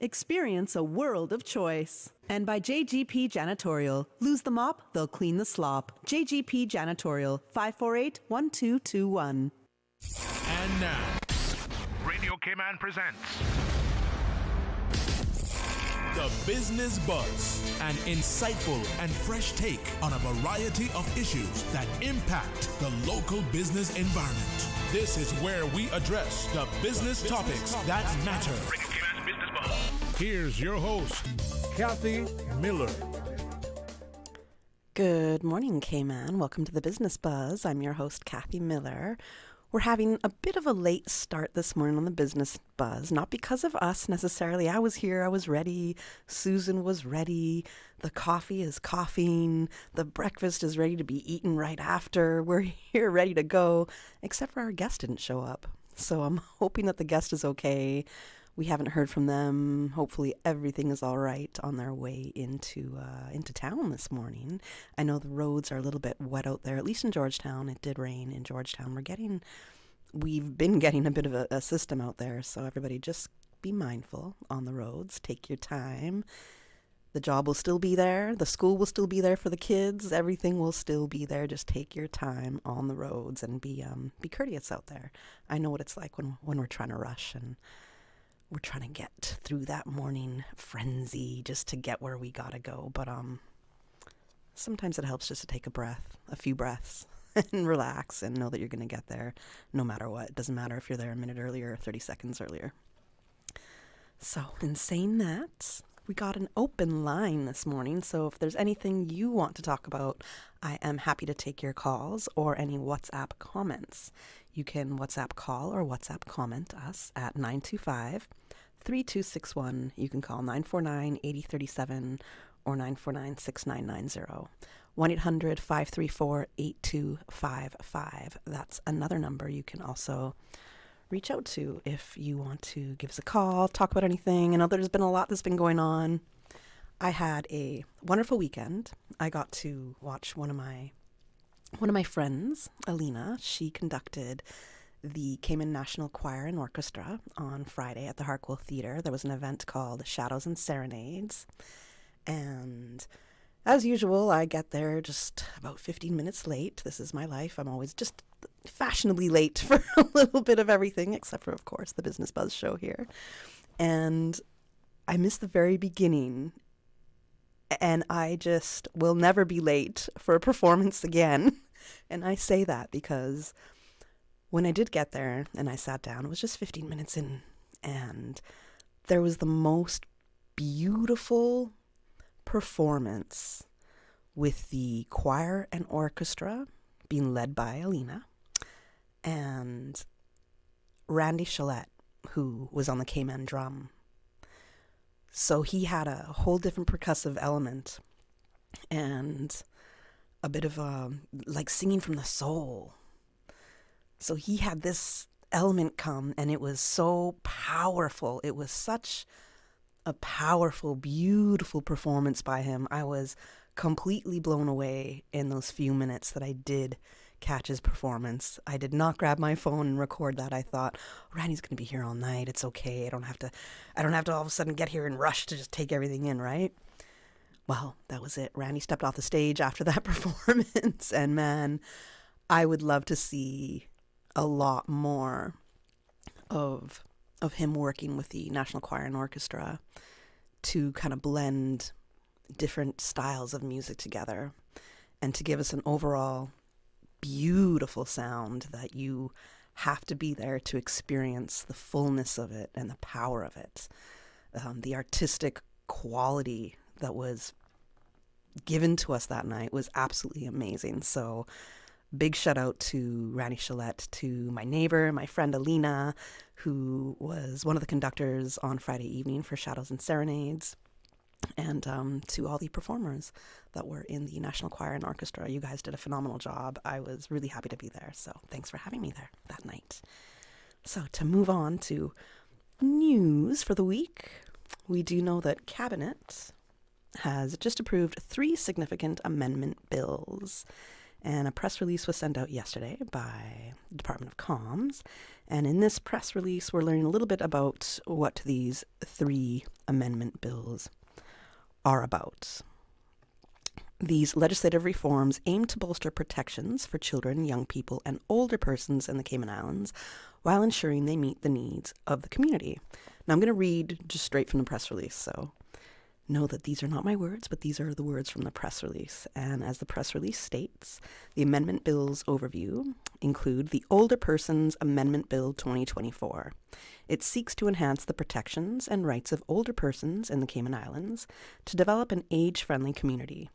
Experience a world of choice. And by JGP Janitorial. Lose the mop, they'll clean the slop. JGP Janitorial, 548-1221. And now, Radio Cayman presents The Business Buzz, an insightful and fresh take on a variety of issues that impact the local business environment. This is where we address the business topics that matter. Radio Cayman's Business Buzz. Here's your host, Kathy Miller. Good morning, Cayman. Welcome to the Business Buzz. I'm your host, Kathy Miller. We're having a bit of a late start this morning on the Business Buzz, not because of us necessarily. I was here, I was ready. Susan was ready. The coffee is coughing. The breakfast is ready to be eaten right after. We're here ready to go, except for our guest didn't show up. So I'm hoping that the guest is okay. We haven't heard from them. Hopefully everything is all right on their way into town this morning. I know the roads are a little bit wet out there, at least in Georgetown. It did rain in Georgetown. We've been getting a bit of a system out there, so everybody just be mindful on the roads. Take your time. The job will still be there. The school will still be there for the kids. Everything will still be there. Just take your time on the roads and be courteous out there. I know what it's like when we're trying to rush and we're trying to get through that morning frenzy just to get where we gotta go. But sometimes it helps just to take a few breaths, and relax and know that you're going to get there no matter what. It doesn't matter if you're there a minute earlier or 30 seconds earlier. So in saying that, we got an open line this morning. So if there's anything you want to talk about, I am happy to take your calls or any WhatsApp comments. You can WhatsApp call or WhatsApp comment us at 925-3261. You can call 949-8037 or 949-6990. 1-800-534-8255. That's another number you can also reach out to if you want to give us a call, talk about anything. I know there's been a lot that's been going on. I had a wonderful weekend. I got to watch one of my friends, Alina. She conducted the Cayman National Choir and Orchestra on Friday at the Harkwell Theatre. There was an event called Shadows and Serenades. And as usual, I get there just about 15 minutes late. This is my life. I'm always just fashionably late for a little bit of everything, except for, of course, the Business Buzz show here. And I missed the very beginning. And I just will never be late for a performance again. And I say that because when I did get there and I sat down, it was just 15 minutes in, and there was the most beautiful performance with the choir and orchestra being led by Alina and Randy Chalette, who was on the Cayman drum. So he had a whole different percussive element and a bit of like singing from the soul. So he had this element come, and it was so powerful. It was such a powerful, beautiful performance by him. I was completely blown away in those few minutes that I did catch his performance. I did not grab my phone and record that. I thought, Randy's going to be here all night. It's okay. I don't have to all of a sudden get here and rush to just take everything in, right? Well, that was it. Randy stepped off the stage after that performance, and man, I would love to see a lot more of him working with the National Choir and Orchestra to kind of blend different styles of music together and to give us an overall beautiful sound that you have to be there to experience the fullness of it and the power of it. The artistic quality that was given to us that night was absolutely amazing. So big shout out to Randy Chalette, to my neighbor, my friend Alina, who was one of the conductors on Friday evening for Shadows and Serenades, and to all the performers that were in the National Choir and Orchestra. You guys did a phenomenal job. I was really happy to be there, so thanks for having me there that night. So to move on to news for the week, we do know that Cabinet has just approved 3 significant amendment bills. And a press release was sent out yesterday by the Department of Comms. And in this press release, we're learning a little bit about what these 3 amendment bills are about. These legislative reforms aim to bolster protections for children, young people, and older persons in the Cayman Islands while ensuring they meet the needs of the community. Now, I'm going to read just straight from the press release, so know that these are not my words, but these are the words from the press release. And as the press release states, the amendment bill's overview include the Older Persons Amendment Bill 2024. It seeks to enhance the protections and rights of older persons in the Cayman Islands to develop an age-friendly community.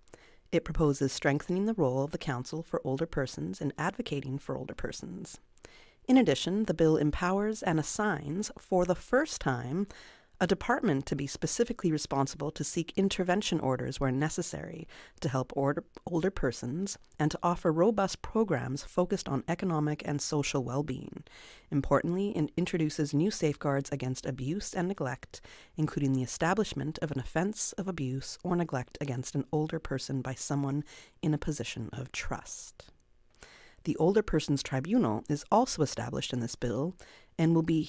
It proposes strengthening the role of the Council for Older Persons in advocating for older persons. In addition, the bill empowers and assigns, for the first time, a department to be specifically responsible to seek intervention orders where necessary to help older persons and to offer robust programs focused on economic and social well-being. Importantly, it introduces new safeguards against abuse and neglect, including the establishment of an offense of abuse or neglect against an older person by someone in a position of trust. The Older Persons Tribunal is also established in this bill and will be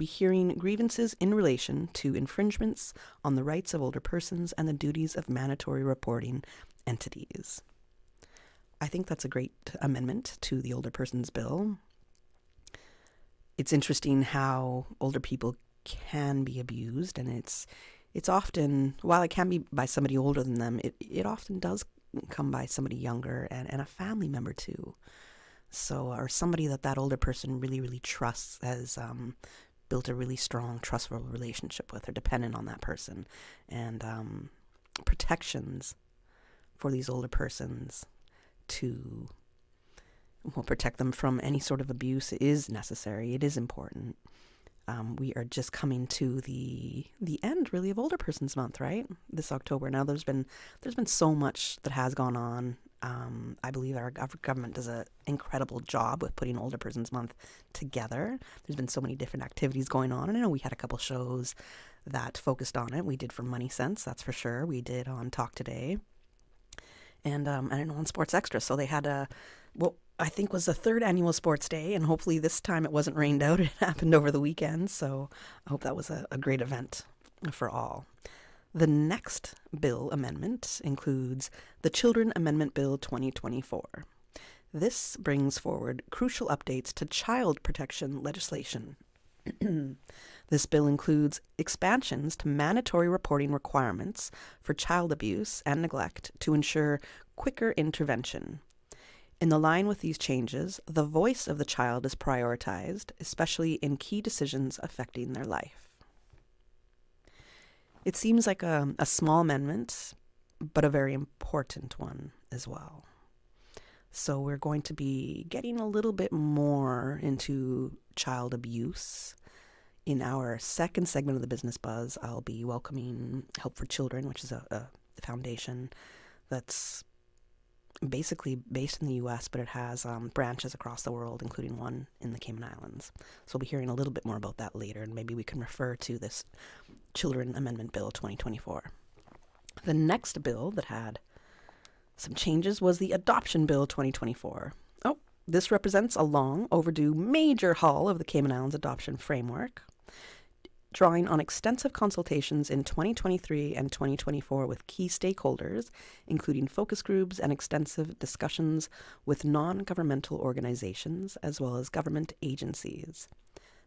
hearing grievances in relation to infringements on the rights of older persons and the duties of mandatory reporting entities. I think that's a great amendment to the Older Persons Bill. It's interesting how older people can be abused, and it's often, while it can be by somebody older than them, it often does come by somebody younger and a family member too. So, or somebody that older person really, really trusts, has built a really strong, trustful relationship with, or dependent on that person. And protections for these older persons to protect them from any sort of abuse is necessary. It is important. We are just coming to the end, really, of Older Persons Month, right? This October. Now, there's been so much that has gone on. I believe our government does an incredible job with putting Older Persons Month together. There's been so many different activities going on. And I know we had a couple shows that focused on it. We did for Money Sense, that's for sure. We did on Talk Today. And I know on Sports Extra. So they had what I think was the 3rd annual sports day. And hopefully this time it wasn't rained out. It happened over the weekend. So I hope that was a great event for all. The next bill amendment includes the Children Amendment Bill 2024. This brings forward crucial updates to child protection legislation. This bill includes expansions to mandatory reporting requirements for child abuse and neglect to ensure quicker intervention. In the line with these changes, the voice of the child is prioritized, especially in key decisions affecting their life. It seems like a small amendment, but a very important one as well. So we're going to be getting a little bit more into child abuse. In our second segment of the Business Buzz, I'll be welcoming Help for Children, which is a foundation that's basically based in the U.S., but it has branches across the world, including one in the Cayman Islands. So we'll be hearing a little bit more about that later, and maybe we can refer to this Children Amendment Bill 2024. The next bill that had some changes was the Adoption Bill 2024. Oh, this represents a long overdue major haul of the Cayman Islands adoption framework, drawing on extensive consultations in 2023 and 2024 with key stakeholders, including focus groups and extensive discussions with non-governmental organizations as well as government agencies.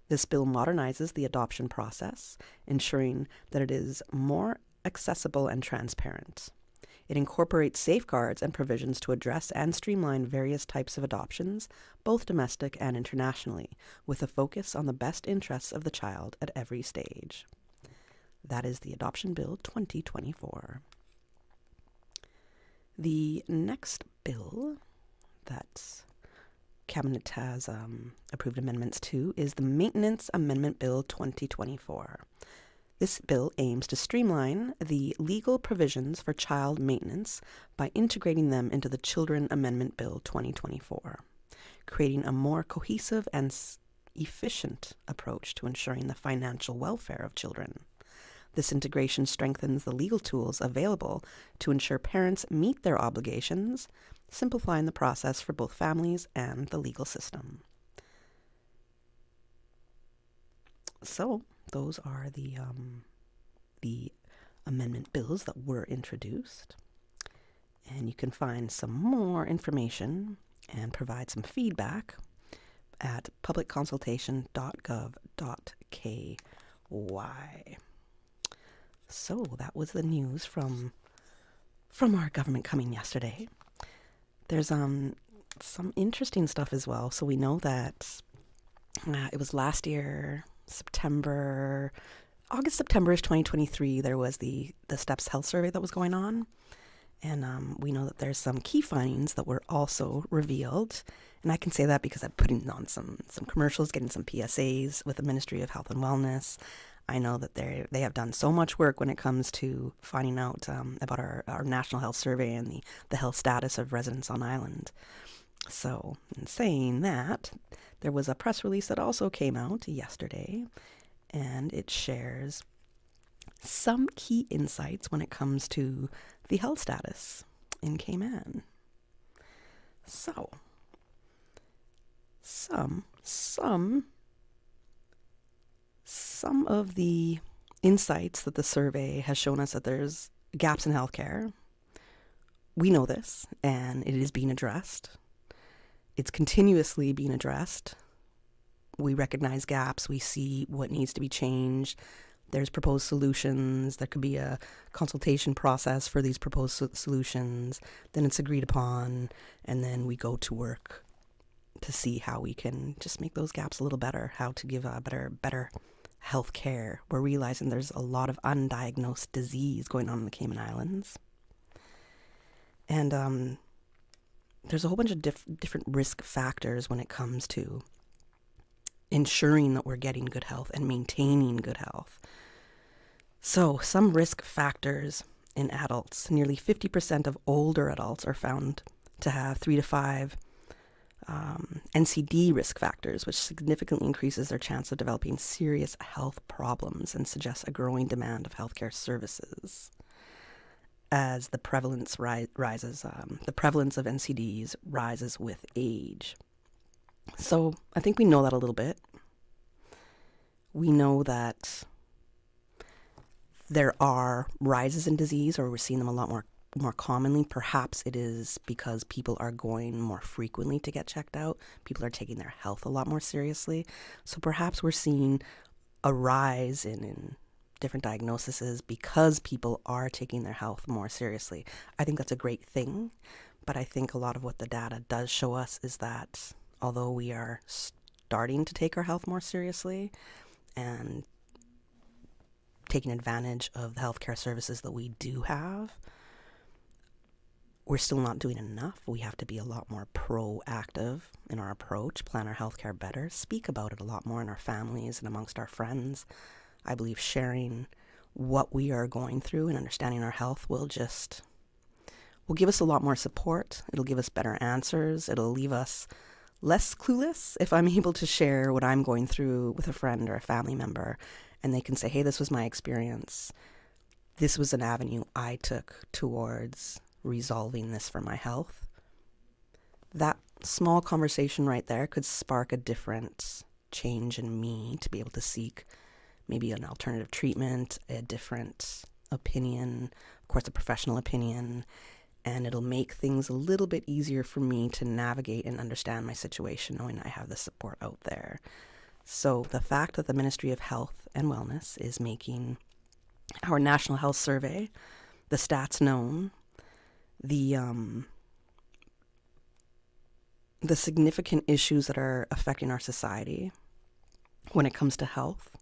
This bill modernizes the adoption process, ensuring that it is more accessible and transparent. It incorporates safeguards and provisions to address and streamline various types of adoptions, both domestic and internationally, with a focus on the best interests of the child at every stage. That is the Adoption Bill 2024. The next bill that Cabinet has approved amendments to is the Maintenance Amendment Bill 2024. This bill aims to streamline the legal provisions for child maintenance by integrating them into the Children Amendment Bill 2024, creating a more cohesive and efficient approach to ensuring the financial welfare of children. This integration strengthens the legal tools available to ensure parents meet their obligations simplifying the process for both families and the legal system. So those are the amendment bills that were introduced. And you can find some more information and provide some feedback at publicconsultation.gov.ky. So that was the news from our government coming yesterday. There's some interesting stuff as well. So we know that it was last year, August, September-ish 2023, there was the STEPS health survey that was going on. And we know that there's some key findings that were also revealed. And I can say that because I'm putting on some commercials, getting some PSAs with the Ministry of Health and Wellness. I know that they have done so much work when it comes to finding out about our National Health Survey and the health status of residents on island. So, in saying that, there was a press release that also came out yesterday, and it shares some key insights when it comes to the health status in Cayman. So, some of the insights that the survey has shown us that there's gaps in healthcare. We know this, and it is being addressed. It's continuously being addressed. We recognize gaps. We see what needs to be changed. There's proposed solutions. There could be a consultation process for these proposed solutions. Then it's agreed upon, and then we go to work to see how we can just make those gaps a little better, how to give a better health care. We're realizing there's a lot of undiagnosed disease going on in the Cayman Islands. And there's a whole bunch of different risk factors when it comes to ensuring that we're getting good health and maintaining good health. So some risk factors in adults, nearly 50% of older adults are found to have 3 to 5 NCD risk factors, which significantly increases their chance of developing serious health problems and suggests a growing demand of healthcare services. As the prevalence rises, the prevalence of NCDs rises with age. So I think we know that a little bit. We know that there are rises in disease, or we're seeing them a lot more commonly. Perhaps it is because people are going more frequently to get checked out. People are taking their health a lot more seriously. So perhaps we're seeing a rise in different diagnoses because people are taking their health more seriously. I think that's a great thing, but I think a lot of what the data does show us is that although we are starting to take our health more seriously and taking advantage of the healthcare services that we do have, we're still not doing enough. We have to be a lot more proactive in our approach, plan our healthcare better, speak about it a lot more in our families and amongst our friends. I believe sharing what we are going through and understanding our health will give us a lot more support. It'll give us better answers. It'll leave us less clueless if I'm able to share what I'm going through with a friend or a family member, and they can say, hey, this was my experience. This was an avenue I took towards resolving this for my health. That small conversation right there could spark a different change in me to be able to seek maybe an alternative treatment, a different opinion, of course, a professional opinion, and it'll make things a little bit easier for me to navigate and understand my situation, knowing I have the support out there. So the fact that the Ministry of Health and Wellness is making our National Health Survey, the stats known, the significant issues that are affecting our society when it comes to health,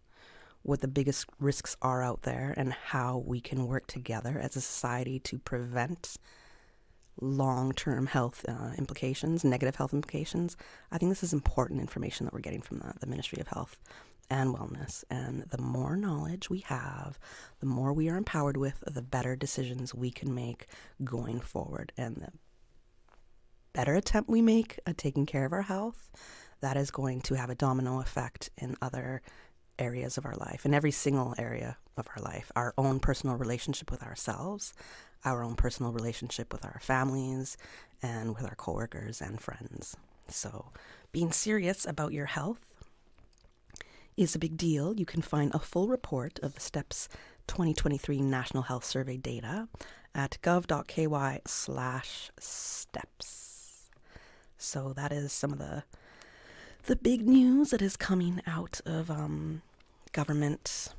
what the biggest risks are out there, and how we can work together as a society to prevent long-term health implications, negative health implications. I think this is important information that we're getting from the Ministry of Health and Wellness. And the more knowledge we have, the more we are empowered with, the better decisions we can make going forward. And the better attempt we make at taking care of our health, that is going to have a domino effect in other areas of our life, in every single area of our life. Our own personal relationship with ourselves, our own personal relationship with our families, and with our coworkers and friends. So being serious about your health is a big deal. You can find a full report of the STEPS 2023 National Health Survey data at gov.ky/steps. So that is some of the big news that is coming out of government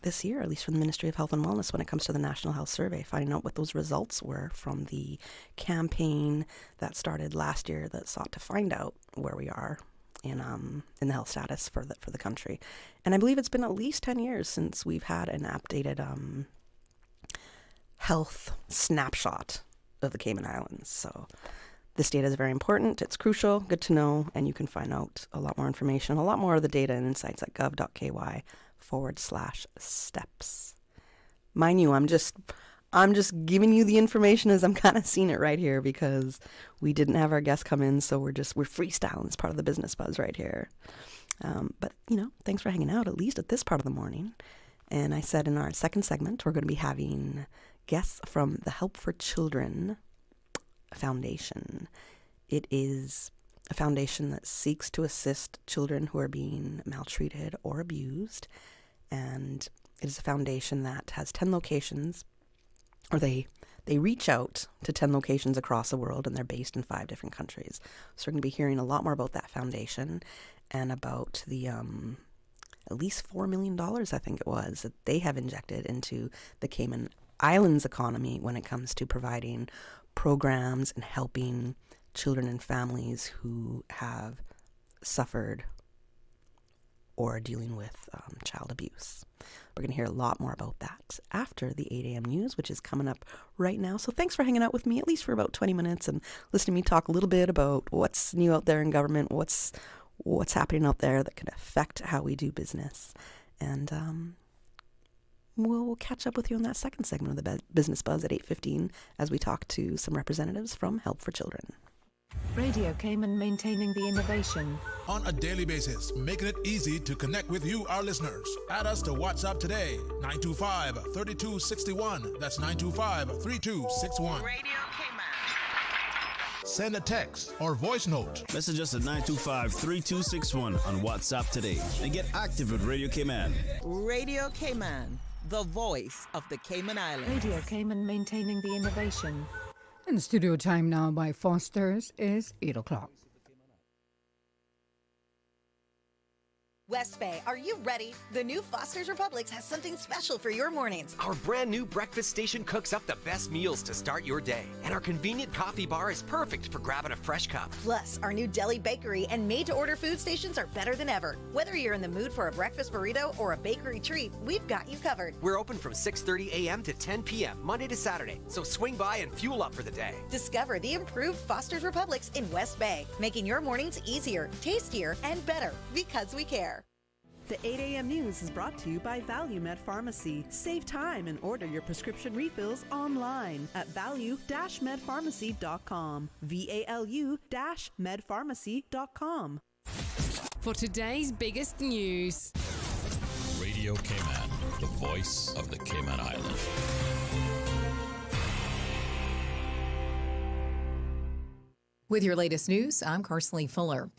this year, at least from the Ministry of Health and Wellness when it comes to the National Health Survey, finding out what those results were from the campaign that started last year that sought to find out where we are in the health status for the country. And I believe it's been at least 10 years since we've had an updated health snapshot of the Cayman Islands. So this data is very important. It's crucial, good to know, and you can find out a lot more information, a lot more of the data and insights at gov.ky/steps. Mind you, I'm just giving you the information as I'm kind of seeing it right here because we didn't have our guests come in, so we're freestyling. It's part of the business buzz right here. But thanks for hanging out, at least at this part of the morning. And I said in our second segment, we're going to be having guests from the Help for Children Foundation. It is a foundation that seeks to assist children who are being maltreated or abused. And it is a foundation that has 10 locations, or they reach out to 10 locations across the world, and they're based in 5 different countries. So we're going to be hearing a lot more about that foundation and about the at least $4 million, I think it was, that they have injected into the Cayman Islands economy when it comes to providing programs and helping children and families who have suffered or are dealing with child abuse. We're going to hear a lot more about that after the 8 a.m. news, which is coming up right now. So thanks for hanging out with me, at least for about 20 minutes, and listening to me talk a little bit about what's new out there in government, what's happening out there that could affect how we do business. And we'll catch up with you in that second segment of the Business Buzz at 8:15 as we talk to some representatives from Help for Children. Radio Cayman, maintaining the innovation. On a daily basis, making it easy to connect with you, our listeners. Add us to WhatsApp today, 925-3261. That's 925-3261. Radio Cayman. Send a text or voice note. Message us at 925-3261 on WhatsApp today and get active with Radio Cayman. Radio Cayman, the voice of the Cayman Islands. Radio Cayman, maintaining the innovation. And studio time now by Foster's is 8 o'clock. West Bay, are you ready? The new Foster's Republics has something special for your mornings. Our brand new breakfast station cooks up the best meals to start your day. And our convenient coffee bar is perfect for grabbing a fresh cup. Plus, our new deli bakery and made-to-order food stations are better than ever. Whether you're in the mood for a breakfast burrito or a bakery treat, we've got you covered. We're open from 6:30 a.m. to 10 p.m. Monday to Saturday, so swing by and fuel up for the day. Discover the improved Foster's Republics in West Bay, making your mornings easier, tastier, and better because we care. The 8 a.m. news is brought to you by ValueMed Pharmacy. Save time and order your prescription refills online at value-medpharmacy.com. VALU-medpharmacy.com. For today's biggest news. Radio Cayman, the voice of the Cayman Islands. With your latest news, I'm Carsley Fuller.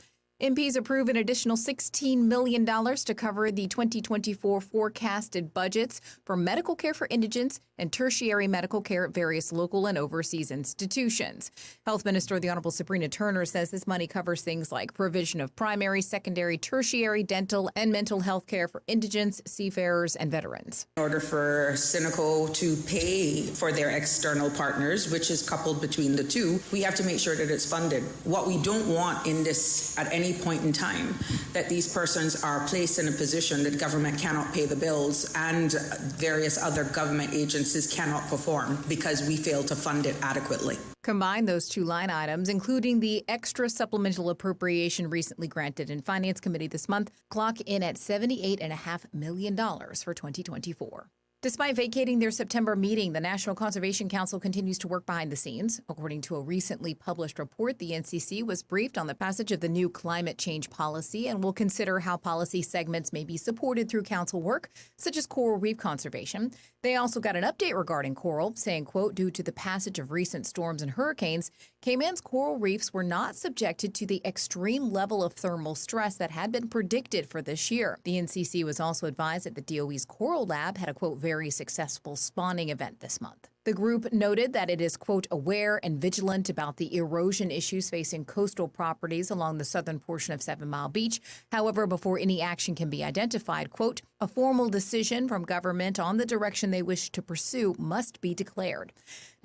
MPs approve an additional $16 million to cover the 2024 forecasted budgets for medical care for indigents and tertiary medical care at various local and overseas institutions. Health Minister the Honorable Sabrina Turner says this money covers things like provision of primary, secondary, tertiary, dental, and mental health care for indigents, seafarers, and veterans. In order for Cineco to pay for their external partners, which is coupled between the two, we have to make sure that it's funded. What we don't want in this at any point in time, that these persons are placed in a position that government cannot pay the bills and various other government agencies cannot perform because we fail to fund it adequately. Combine those two line items, including the extra supplemental appropriation recently granted in Finance Committee this month, clock in at $78.5 million for 2024. Despite vacating their September meeting, the National Conservation Council continues to work behind the scenes. According to a recently published report, the NCC was briefed on the passage of the new climate change policy and will consider how policy segments may be supported through council work, such as coral reef conservation. They also got an update regarding coral, saying, quote, due to the passage of recent storms and hurricanes, Cayman's coral reefs were not subjected to the extreme level of thermal stress that had been predicted for this year. The NCC was also advised that the DOE's Coral Lab had a, quote, very successful spawning event this month. The group noted that it is, quote, aware and vigilant about the erosion issues facing coastal properties along the southern portion of 7 Mile Beach. However, before any action can be identified, quote, a formal decision from government on the direction they wish to pursue must be declared.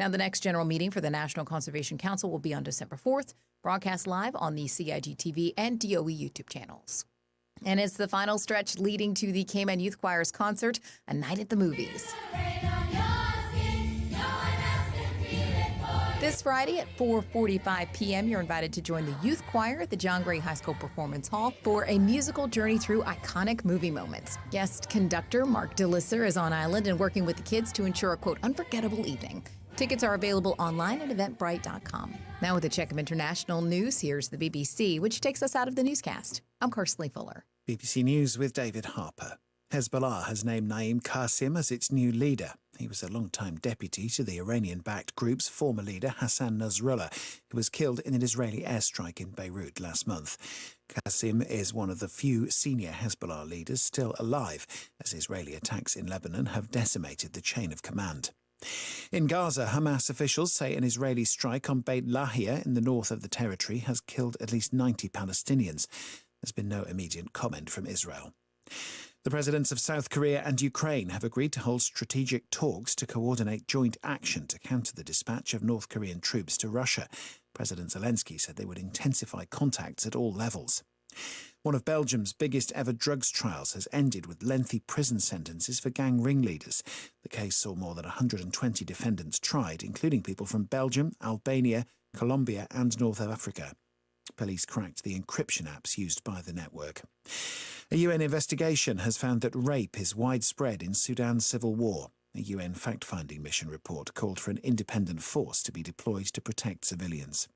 Now, the next general meeting for the National Conservation Council will be on December 4th, broadcast live on the CIG TV and DOE YouTube channels. And it's the final stretch leading to the Cayman Youth Choir's concert, A Night at the Movies. This Friday at 4:45 p.m., you're invited to join the youth choir at the John Gray High School Performance Hall for a musical journey through iconic movie moments. Guest conductor Mark DeLisser is on island and working with the kids to ensure a, quote, unforgettable evening. Tickets are available online at eventbrite.com. Now with a check of international news, here's the BBC, which takes us out of the newscast. I'm Karsley Fuller. BBC News with David Harper. Hezbollah has named Naim Qasim as its new leader. He was a long-time deputy to the Iranian-backed group's former leader, Hassan Nasrallah, who was killed in an Israeli airstrike in Beirut last month. Qasim is one of the few senior Hezbollah leaders still alive, as Israeli attacks in Lebanon have decimated the chain of command. In Gaza, Hamas officials say an Israeli strike on Beit Lahia in the north of the territory has killed at least 90 Palestinians. There's been no immediate comment from Israel. The presidents of South Korea and Ukraine have agreed to hold strategic talks to coordinate joint action to counter the dispatch of North Korean troops to Russia. President Zelensky said they would intensify contacts at all levels. One of Belgium's biggest ever drugs trials has ended with lengthy prison sentences for gang ringleaders. The case saw more than 120 defendants tried, including people from Belgium, Albania, Colombia and North Africa. Police cracked the encryption apps used by the network. A UN investigation has found that rape is widespread in Sudan's civil war. A UN fact-finding mission report called for an independent force to be deployed to protect civilians.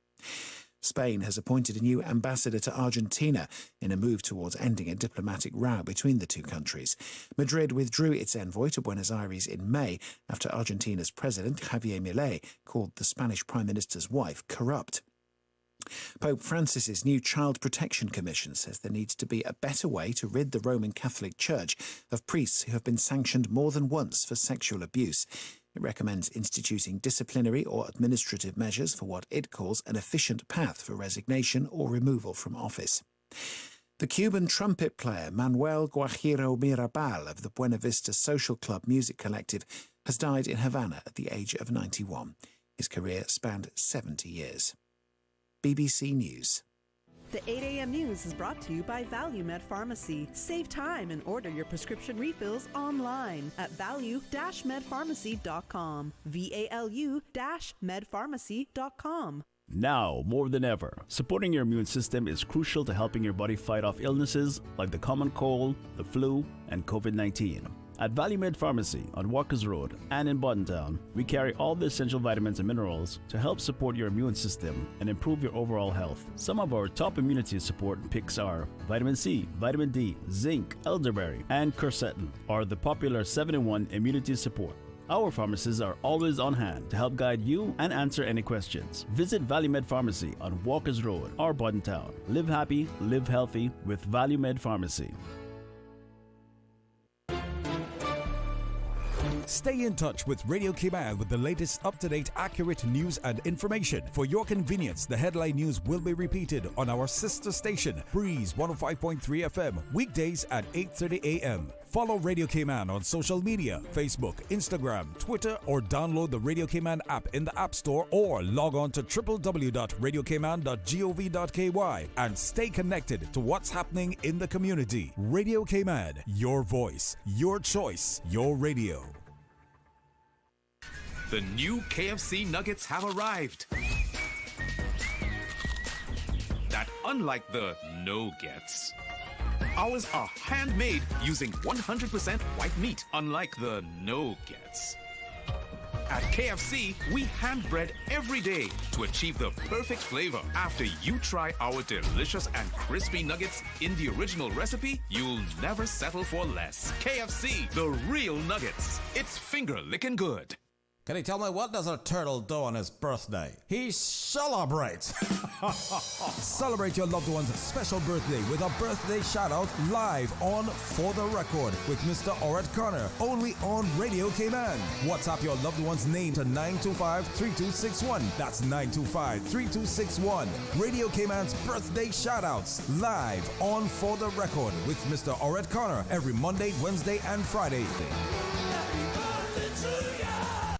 Spain has appointed a new ambassador to Argentina in a move towards ending a diplomatic row between the two countries. Madrid withdrew its envoy to Buenos Aires in May after Argentina's president, Javier Milei, called the Spanish Prime Minister's wife corrupt. Pope Francis's new Child Protection Commission says there needs to be a better way to rid the Roman Catholic Church of priests who have been sanctioned more than once for sexual abuse. It recommends instituting disciplinary or administrative measures for what it calls an efficient path for resignation or removal from office. The Cuban trumpet player Manuel Guajiro Mirabal of the Buena Vista Social Club Music Collective has died in Havana at the age of 91. His career spanned 70 years. BBC News. The 8 a.m. news is brought to you by ValueMed Pharmacy. Save time and order your prescription refills online at value-medpharmacy.com. VALU-medpharmacy.com. Now, more than ever, supporting your immune system is crucial to helping your body fight off illnesses like the common cold, the flu, and COVID-19. At ValueMed Pharmacy on Walkers Road and in Buttontown, we carry all the essential vitamins and minerals to help support your immune system and improve your overall health. Some of our top immunity support picks are vitamin C, vitamin D, zinc, elderberry, and quercetin are the popular 7-in-1 immunity support. Our pharmacists are always on hand to help guide you and answer any questions. Visit ValueMed Pharmacy on Walkers Road or Buttontown. Live happy, live healthy with ValueMed Pharmacy. Stay in touch with Radio Cayman with the latest up-to-date, accurate news and information. For your convenience, the headline news will be repeated on our sister station, Breeze 105.3 FM, weekdays at 8:30 a.m. Follow Radio Cayman on social media, Facebook, Instagram, Twitter, or download the Radio Cayman app in the App Store or log on to www.radiocayman.gov.ky and stay connected to what's happening in the community. Radio Cayman, your voice, your choice, your radio. The new KFC nuggets have arrived. That, unlike the no-gets, Ours are handmade using 100% white meat, unlike the no-gets. At KFC, we hand-bread every day to achieve the perfect flavor. After you try our delicious and crispy nuggets in the original recipe, you'll never settle for less. KFC, the real nuggets. It's finger-licking good. Can you tell me what does a turtle do on his birthday? He celebrates. Celebrate your loved one's special birthday with a birthday shout-out live on For the Record with Mr. Oret Connor, only on Radio Cayman. WhatsApp your loved one's name to 925-3261. That's 925-3261. Radio Cayman's birthday shout-outs live on For the Record with Mr. Oret Connor every Monday, Wednesday, and Friday.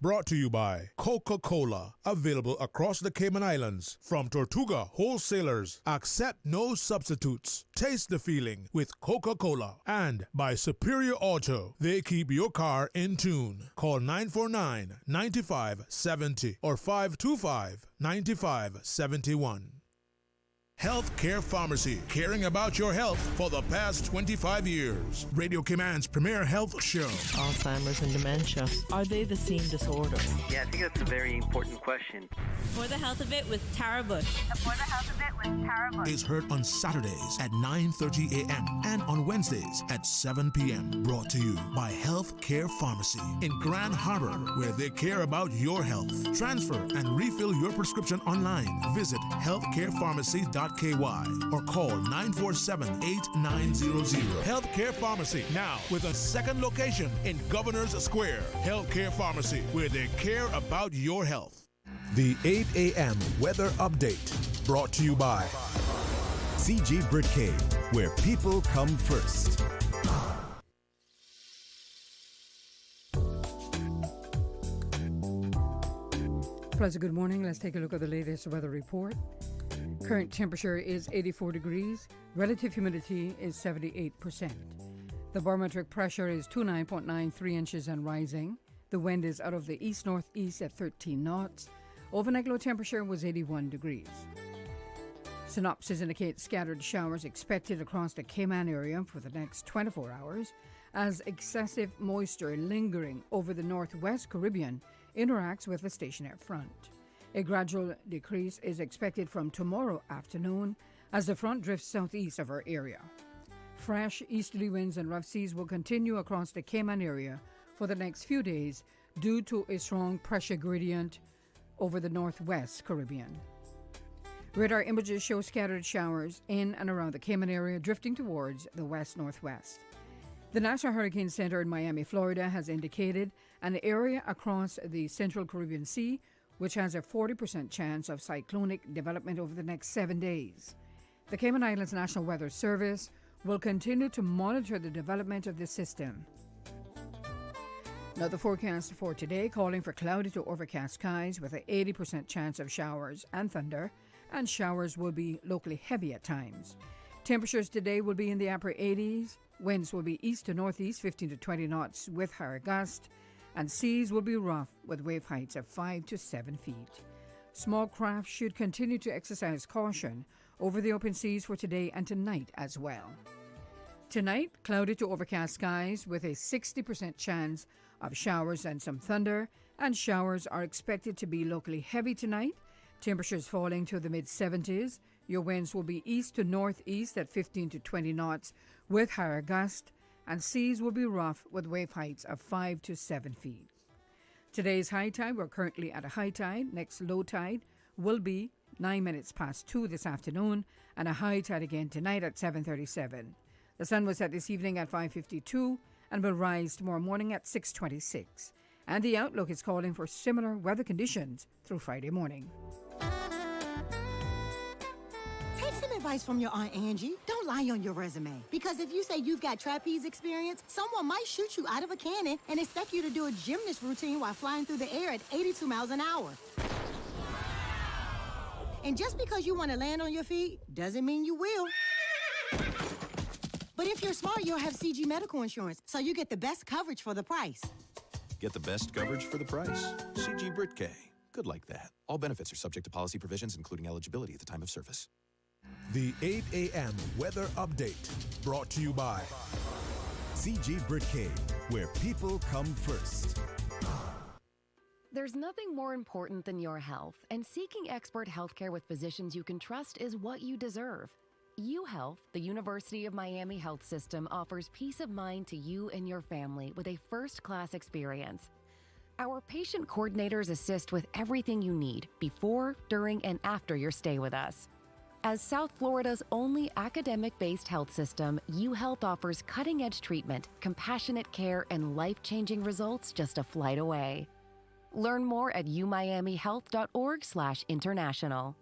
Brought to you by Coca-Cola. Available across the Cayman Islands. From Tortuga Wholesalers. Accept no substitutes. Taste the feeling with Coca-Cola. And by Superior Auto. They keep your car in tune. Call 949-9570 or 525-9571. Healthcare Pharmacy, caring about your health for the past 25 years. Radio Cayman's premier health show. Alzheimer's and dementia, are they the same disorder? Yeah, I think that's a very important question. For the Health of It with Tara Bush. For the Health of It with Tara Bush. Is heard on Saturdays at 9:30 a.m. and on Wednesdays at 7 p.m. Brought to you by Healthcare Pharmacy in Grand Harbor, where they care about your health. Transfer and refill your prescription online. Visit healthcarepharmacy.com. KY or call 947-8900. Healthcare Pharmacy, now with a second location in Governor's Square. Healthcare Pharmacy, where they care about your health. The 8 a.m. weather update, brought to you by CG Britcade, where people come first. Pleasant good morning. Let's take a look at the latest weather report. Current temperature is 84 degrees. Relative humidity is 78%. The barometric pressure is 29.93 inches and rising. The wind is out of the east-northeast at 13 knots. Overnight low temperature was 81 degrees. Synopsis indicates scattered showers expected across the Cayman area for the next 24 hours as excessive moisture lingering over the northwest Caribbean interacts with the stationary front. A gradual decrease is expected from tomorrow afternoon as the front drifts southeast of our area. Fresh easterly winds and rough seas will continue across the Cayman area for the next few days due to a strong pressure gradient over the northwest Caribbean. Radar images show scattered showers in and around the Cayman area drifting towards the west-northwest. The National Hurricane Center in Miami, Florida has indicated an area across the central Caribbean Sea which has a 40% chance of cyclonic development over the next 7 days. The Cayman Islands National Weather Service will continue to monitor the development of this system. Now, the forecast for today calling for cloudy to overcast skies with an 80% chance of showers and thunder, and showers will be locally heavy at times. Temperatures today will be in the upper 80s. Winds will be east to northeast, 15 to 20 knots with higher gusts, and seas will be rough with wave heights of 5 to 7 feet. Small craft should continue to exercise caution over the open seas for today and tonight as well. Tonight, cloudy to overcast skies with a 60% chance of showers and some thunder, and showers are expected to be locally heavy tonight. Temperatures falling to the mid-70s. Your winds will be east to northeast at 15 to 20 knots with higher gusts, and seas will be rough with wave heights of 5 to 7 feet. Today's high tide, we're currently at a high tide. Next low tide will be 9 minutes past 2 this afternoon, and a high tide again tonight at 7:37. The sun will set this evening at 5:52 and will rise tomorrow morning at 6:26. And the outlook is calling for similar weather conditions through Friday morning. Take some advice from your Aunt Angie. Don't lie on your resume. Because if you say you've got trapeze experience, someone might shoot you out of a cannon and expect you to do a gymnast routine while flying through the air at 82 miles an hour. And just because you want to land on your feet doesn't mean you will. But if you're smart, you'll have CG medical insurance, so you get the best coverage for the price. Get the best coverage for the price. CG Britcade. Good like that. All benefits are subject to policy provisions, including eligibility at the time of service. The 8 a.m. weather update brought to you by CG Britcay, where people come first. There's nothing more important than your health, and seeking expert healthcare with physicians you can trust is what you deserve. UHealth, the University of Miami Health System, offers peace of mind to you and your family with a first-class experience. Our patient coordinators assist with everything you need before, during, and after your stay with us. As South Florida's only academic-based health system, UHealth offers cutting-edge treatment, compassionate care, and life-changing results just a flight away. Learn more at umiamihealth.org/international.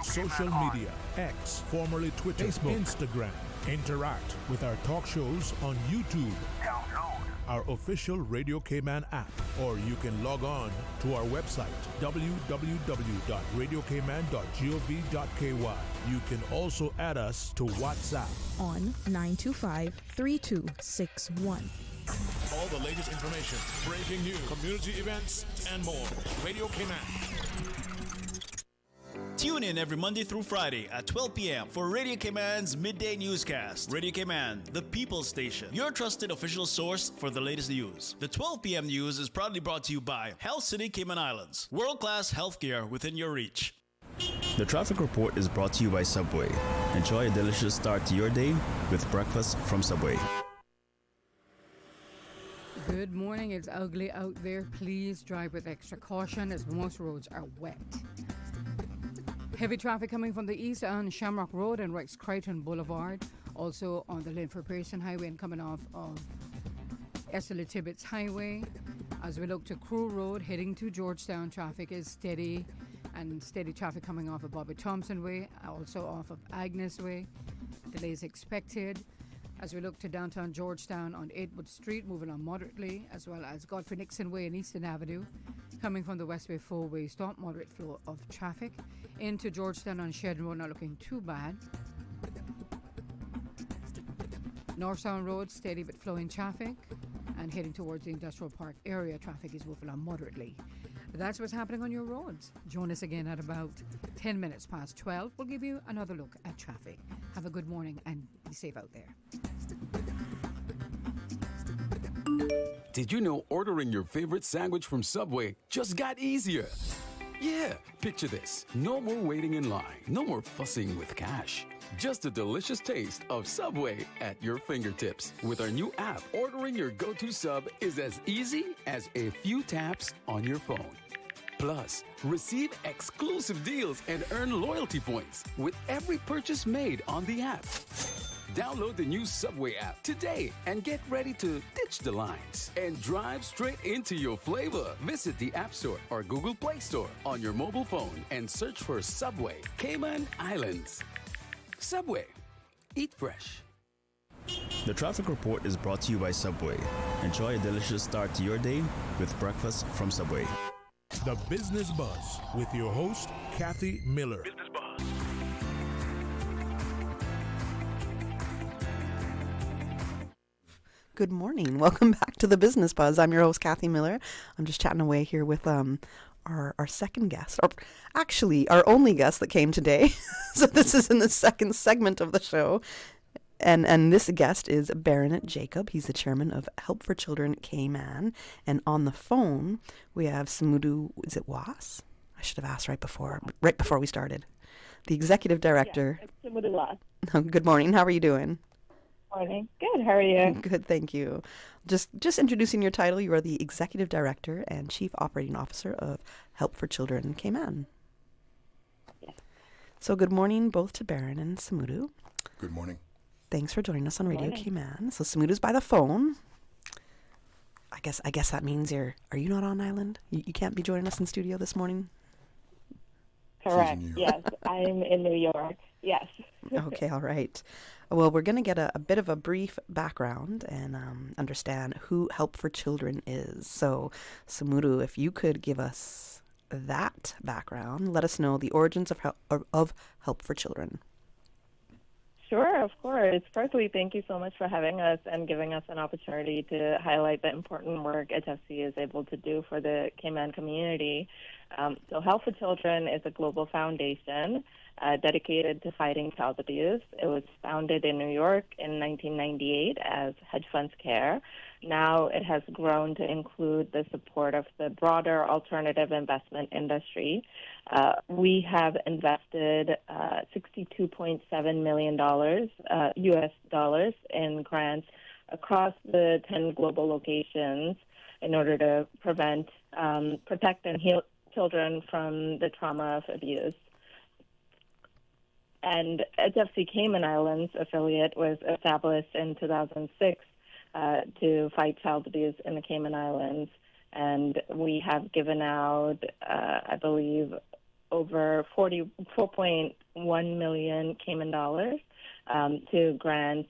Social media, X, formerly Twitter, Facebook, Instagram. Interact with our talk shows on YouTube. Download our official Radio Cayman app, or you can log on to our website, www.radiocayman.gov.ky. You can also add us to WhatsApp on 925-3261. All the latest information, breaking news, community events, and more. Radio Cayman. Tune in every Monday through Friday at 12 p.m. for Radio Cayman's Midday Newscast. Radio Cayman, the People's Station, your trusted official source for the latest news. The 12 p.m. news is proudly brought to you by Health City Cayman Islands. World-class healthcare within your reach. The traffic report is brought to you by Subway. Enjoy a delicious start to your day with breakfast from Subway. Good morning. It's ugly out there. Please drive with extra caution as most roads are wet. Heavy traffic coming from the east on Shamrock Road and Rex Crichton Boulevard. Also on the Linford Pearson Highway and coming off of Estella Tibbetts Highway. As we look to Crew Road, heading to Georgetown, traffic is steady. And steady traffic coming off of Bobby Thompson Way, also off of Agnes Way. Delays expected. As we look to downtown Georgetown on 8wood Street, moving on moderately, as well as Godfrey Nixon Way and Eastern Avenue. Coming from the Westway 4-way stop, moderate flow of traffic. Into Georgetown on Shedden Road, not looking too bad. Northtown Road, steady but flowing traffic. And heading towards the Industrial Park area, traffic is moving on moderately. That's what's happening on your roads. Join us again at about 10 minutes past 12. We'll give you another look at traffic. Have a good morning and be safe out there. Did you know ordering your favorite sandwich from Subway just got easier? Yeah, picture this. No more waiting in line. No more fussing with cash. Just a delicious taste of Subway at your fingertips. With our new app, ordering your go-to sub is as easy as a few taps on your phone. Plus, receive exclusive deals and earn loyalty points with every purchase made on the app. Download the new Subway app today and get ready to ditch the lines and drive straight into your flavor. Visit the App Store or Google Play Store on your mobile phone and search for Subway Cayman Islands. Subway. Eat fresh. The traffic report is brought to you by Subway. Enjoy a delicious start to your day with breakfast from Subway. The Business Buzz with your host, Kathy Miller. Business Buzz. Good morning. Welcome back to the Business Buzz. I'm your host, Kathy Miller. I'm just chatting away here with our second guest, or actually our only guest that came today. So this is in the second segment of the show. And this guest is Baronet Jacob. He's the chairman of Help for Children Cayman. And on the phone, we have Sumudu, is it Waas? I should have asked right before we started. The executive director. Yes, it's Sumudu Waas. Good morning. How are you doing? Morning. Good. How are you? Good, thank you. Just introducing your title, you are the Executive Director and Chief Operating Officer of Help for Children Cayman. Yes. So good morning both to Baron and Sumudu. Good morning. Thanks for joining us on Radio Cayman. So Sumudu's by the phone. I guess that means are you not on island? You can't be joining us in studio this morning? Correct. Yes, I'm in New York. Yes. Okay, all right. Well, we're going to get a bit of a brief background and understand who Help for Children is. So, Sumudu, if you could give us that background, let us know the origins of Help for Children. Sure, of course. Firstly, thank you so much for having us and giving us an opportunity to highlight the important work HFC is able to do for the Cayman community. So Health for Children is a global foundation dedicated to fighting child abuse. It was founded in New York in 1998 as Hedge Funds Care. Now it has grown to include the support of the broader alternative investment industry. We have invested $62.7 million US dollars in grants across the 10 global locations in order to protect and heal children from the trauma of abuse. And HFC Cayman Islands affiliate was established in 2006 to fight child abuse in the Cayman Islands. And we have given out, I believe, over 4.1 million Cayman dollars to grants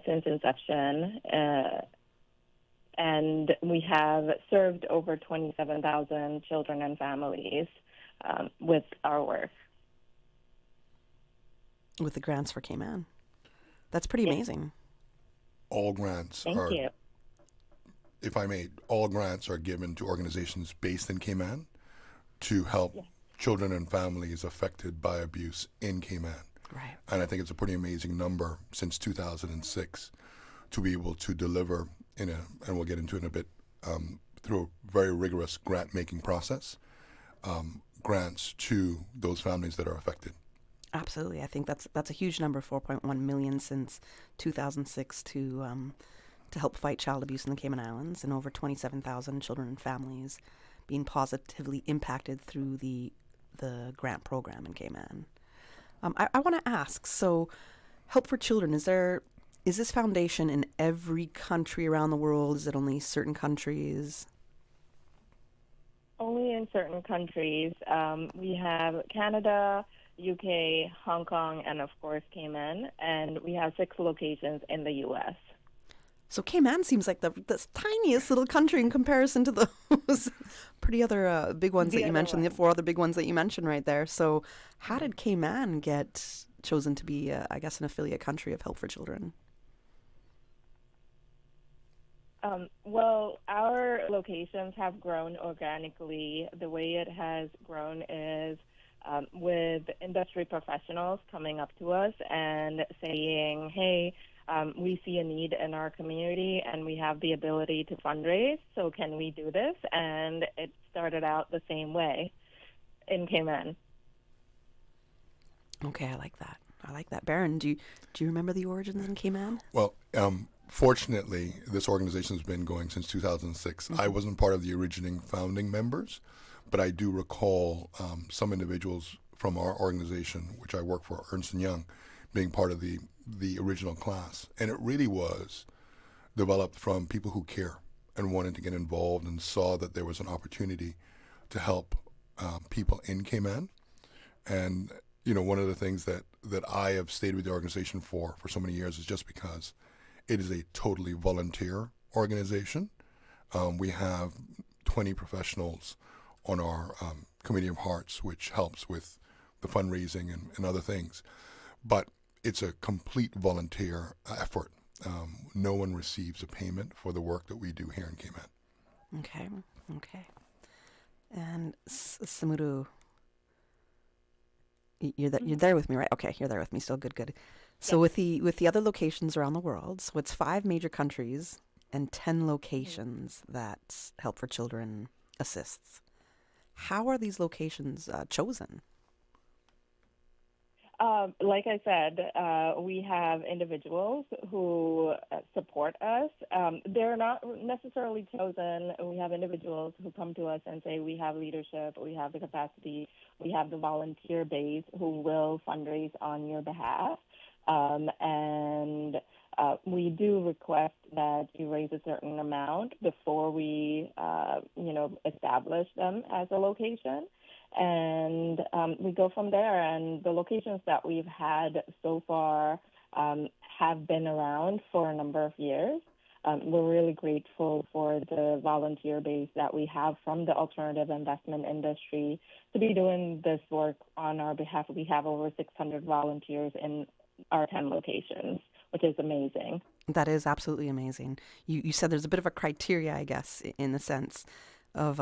since inception. And we have served over 27,000 children and families with our work. With the grants for Cayman. That's pretty amazing. All grants Thank you. If I may, all grants are given to organizations based in Cayman to help children and families affected by abuse in Cayman. Right. And I think it's a pretty amazing number since 2006 to be able to deliver and we'll get into it in a bit, through a very rigorous grant-making process, grants to those families that are affected. Absolutely. I think that's a huge number, 4.1 million since 2006 to help fight child abuse in the Cayman Islands, and over 27,000 children and families being positively impacted through the grant program in Cayman. I want to ask, so Help for Children, is this foundation in every country around the world? Is it only certain countries? Only in certain countries. We have Canada, UK, Hong Kong, and of course Cayman, and we have 6 locations in the U.S. So Cayman seems like the tiniest little country in comparison to those pretty other big ones that you mentioned, the 4 other big ones that you mentioned right there. So how did Cayman get chosen to be, I guess, an affiliate country of Help for Children? Well, our locations have grown organically. The way it has grown is with industry professionals coming up to us and saying, hey, we see a need in our community and we have the ability to fundraise, so can we do this? And it started out the same way in Cayman. Okay, I like that. Baron, do you remember the origins in Cayman? Well, fortunately, this organization has been going since 2006. I wasn't part of the originating founding members, but I do recall some individuals from our organization, which I work for, Ernst & Young, being part of the original class. And it really was developed from people who care and wanted to get involved and saw that there was an opportunity to help people in Cayman. And, you know, one of the things that I have stayed with the organization for so many years is just because it is a totally volunteer organization. We have 20 professionals on our Committee of Hearts, which helps with the fundraising and other things. But it's a complete volunteer effort. No one receives a payment for the work that we do here in Cayman. Okay. And Sumudu, you're there with me, right? Okay, you're there with me. Still good. So with the other locations around the world, so it's 5 major countries and 10 locations that Help for Children assists. How are these locations chosen? Like I said, we have individuals who support us. They're not necessarily chosen. We have individuals who come to us and say, we have leadership, we have the capacity, we have the volunteer base who will fundraise on your behalf. And we do request that you raise a certain amount before we, establish them as a location. And we go from there. And the locations that we've had so far have been around for a number of years. We're really grateful for the volunteer base that we have from the alternative investment industry to be doing this work on our behalf. We have over 600 volunteers in our 10 locations, which is amazing. That is absolutely amazing. You said there's a bit of a criteria, I guess, in the sense of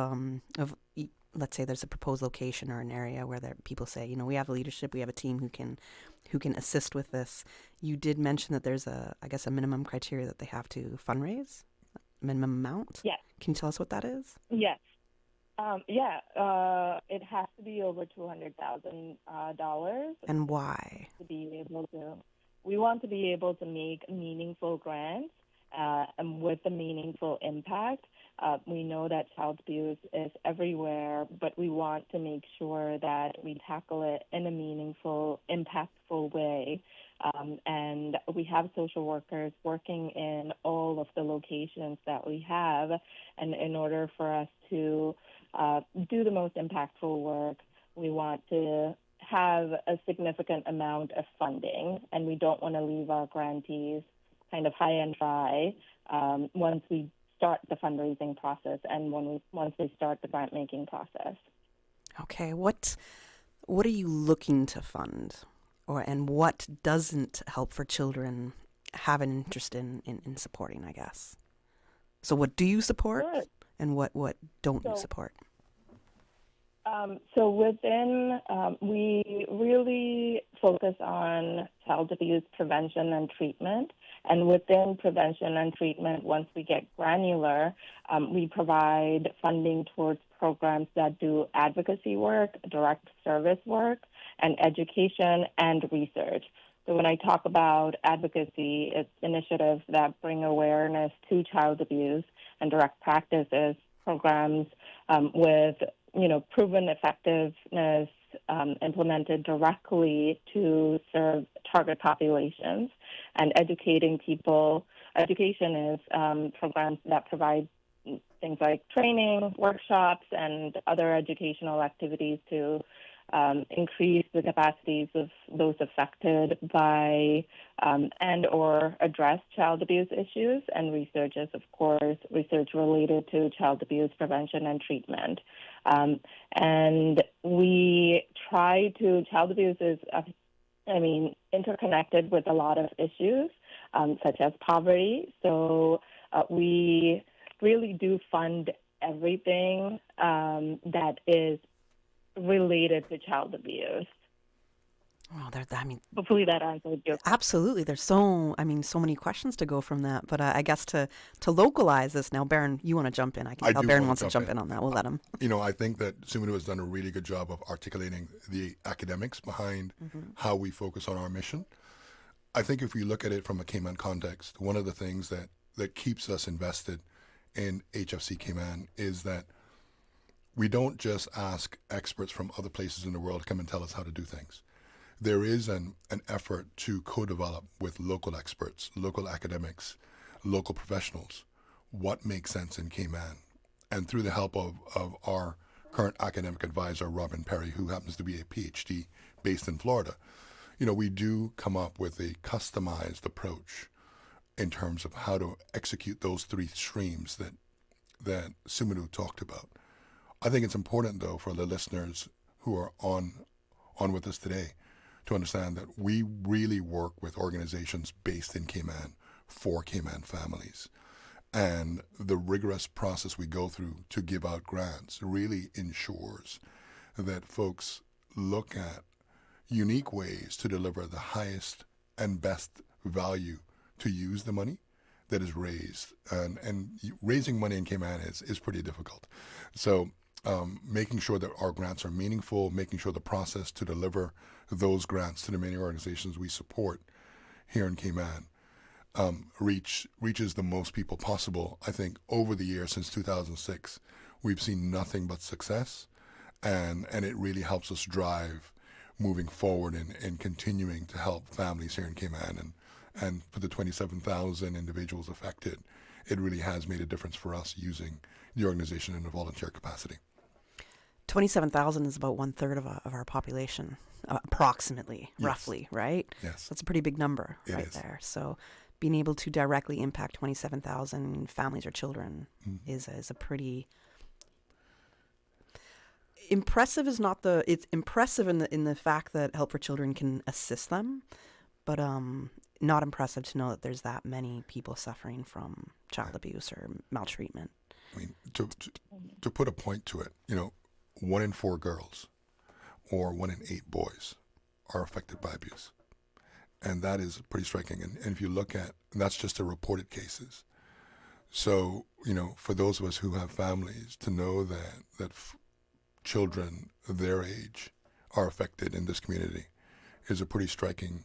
let's say there's a proposed location or an area where people say, we have leadership, we have a team who can assist with this. You did mention that there's a minimum criteria that they have to fundraise, minimum amount. Yes. Can you tell us what that is? Yes. It has to be over $200,000. And why? We want to be able to make meaningful grants and with a meaningful impact. We know that child abuse is everywhere, but we want to make sure that we tackle it in a meaningful, impactful way. And we have social workers working in all of the locations that we have. And in order for us to do the most impactful work, we want to have a significant amount of funding, and we don't want to leave our grantees kind of high and dry once we start the fundraising process and once we start the grant making process. Okay, what are you looking to fund, and what doesn't Help for Children have an interest in supporting, I guess? So what do you support, and what don't you support? So within, we really focus on child abuse prevention and treatment. And within prevention and treatment, once we get granular, we provide funding towards programs that do advocacy work, direct service work, and education and research. So when I talk about advocacy, it's initiatives that bring awareness to child abuse and direct practices, programs with proven effectiveness implemented directly to serve target populations, and educating people. Education is programs that provide things like training, workshops, and other educational activities to increase the capacities of those affected by and or address child abuse issues. And research is, of course, research related to child abuse prevention and treatment. And we try to, child abuse is, interconnected with a lot of issues, such as poverty. So we really do fund everything that is related to child abuse. Well, hopefully that answers your question. Absolutely. There's so many questions to go from that. But I guess to localize this now, Baron, you want to jump in? I can tell Baron wants to jump in on that. We'll let him. I think that Sumudu has done a really good job of articulating the academics behind how we focus on our mission. I think if we look at it from a Cayman context, one of the things that keeps us invested in HFC Cayman is that we don't just ask experts from other places in the world to come and tell us how to do things. There is an effort to co-develop with local experts, local academics, local professionals, what makes sense in Cayman. And through the help of our current academic advisor, Robin Perry, who happens to be a PhD based in Florida, we do come up with a customized approach in terms of how to execute those three streams that Sumudu talked about. I think it's important, though, for the listeners who are on with us today to understand that we really work with organizations based in Cayman for Cayman families. And the rigorous process we go through to give out grants really ensures that folks look at unique ways to deliver the highest and best value to use the money that is raised. And raising money in Cayman is pretty difficult. So making sure that our grants are meaningful, making sure the process to deliver those grants to the many organizations we support here in Cayman reaches the most people possible. I think over the years since 2006, we've seen nothing but success, and it really helps us drive moving forward and continuing to help families here in Cayman. And for the 27,000 individuals affected, it really has made a difference for us using the organization in a volunteer capacity. 27,000 is about 1/3 of our population, approximately, yes. Roughly, right? Yes. That's a pretty big number right is. there. So being able to directly impact 27,000 families or children is a pretty impressive. It's impressive in the fact that Help for Children can assist them, but not impressive to know that there's that many people suffering from child abuse or maltreatment. I mean, to put a point to it, 1 in 4 girls or 1 in 8 boys are affected by abuse. And that is pretty striking. And if you look at, that's just the reported cases. So, for those of us who have families, to know that children their age are affected in this community is a pretty striking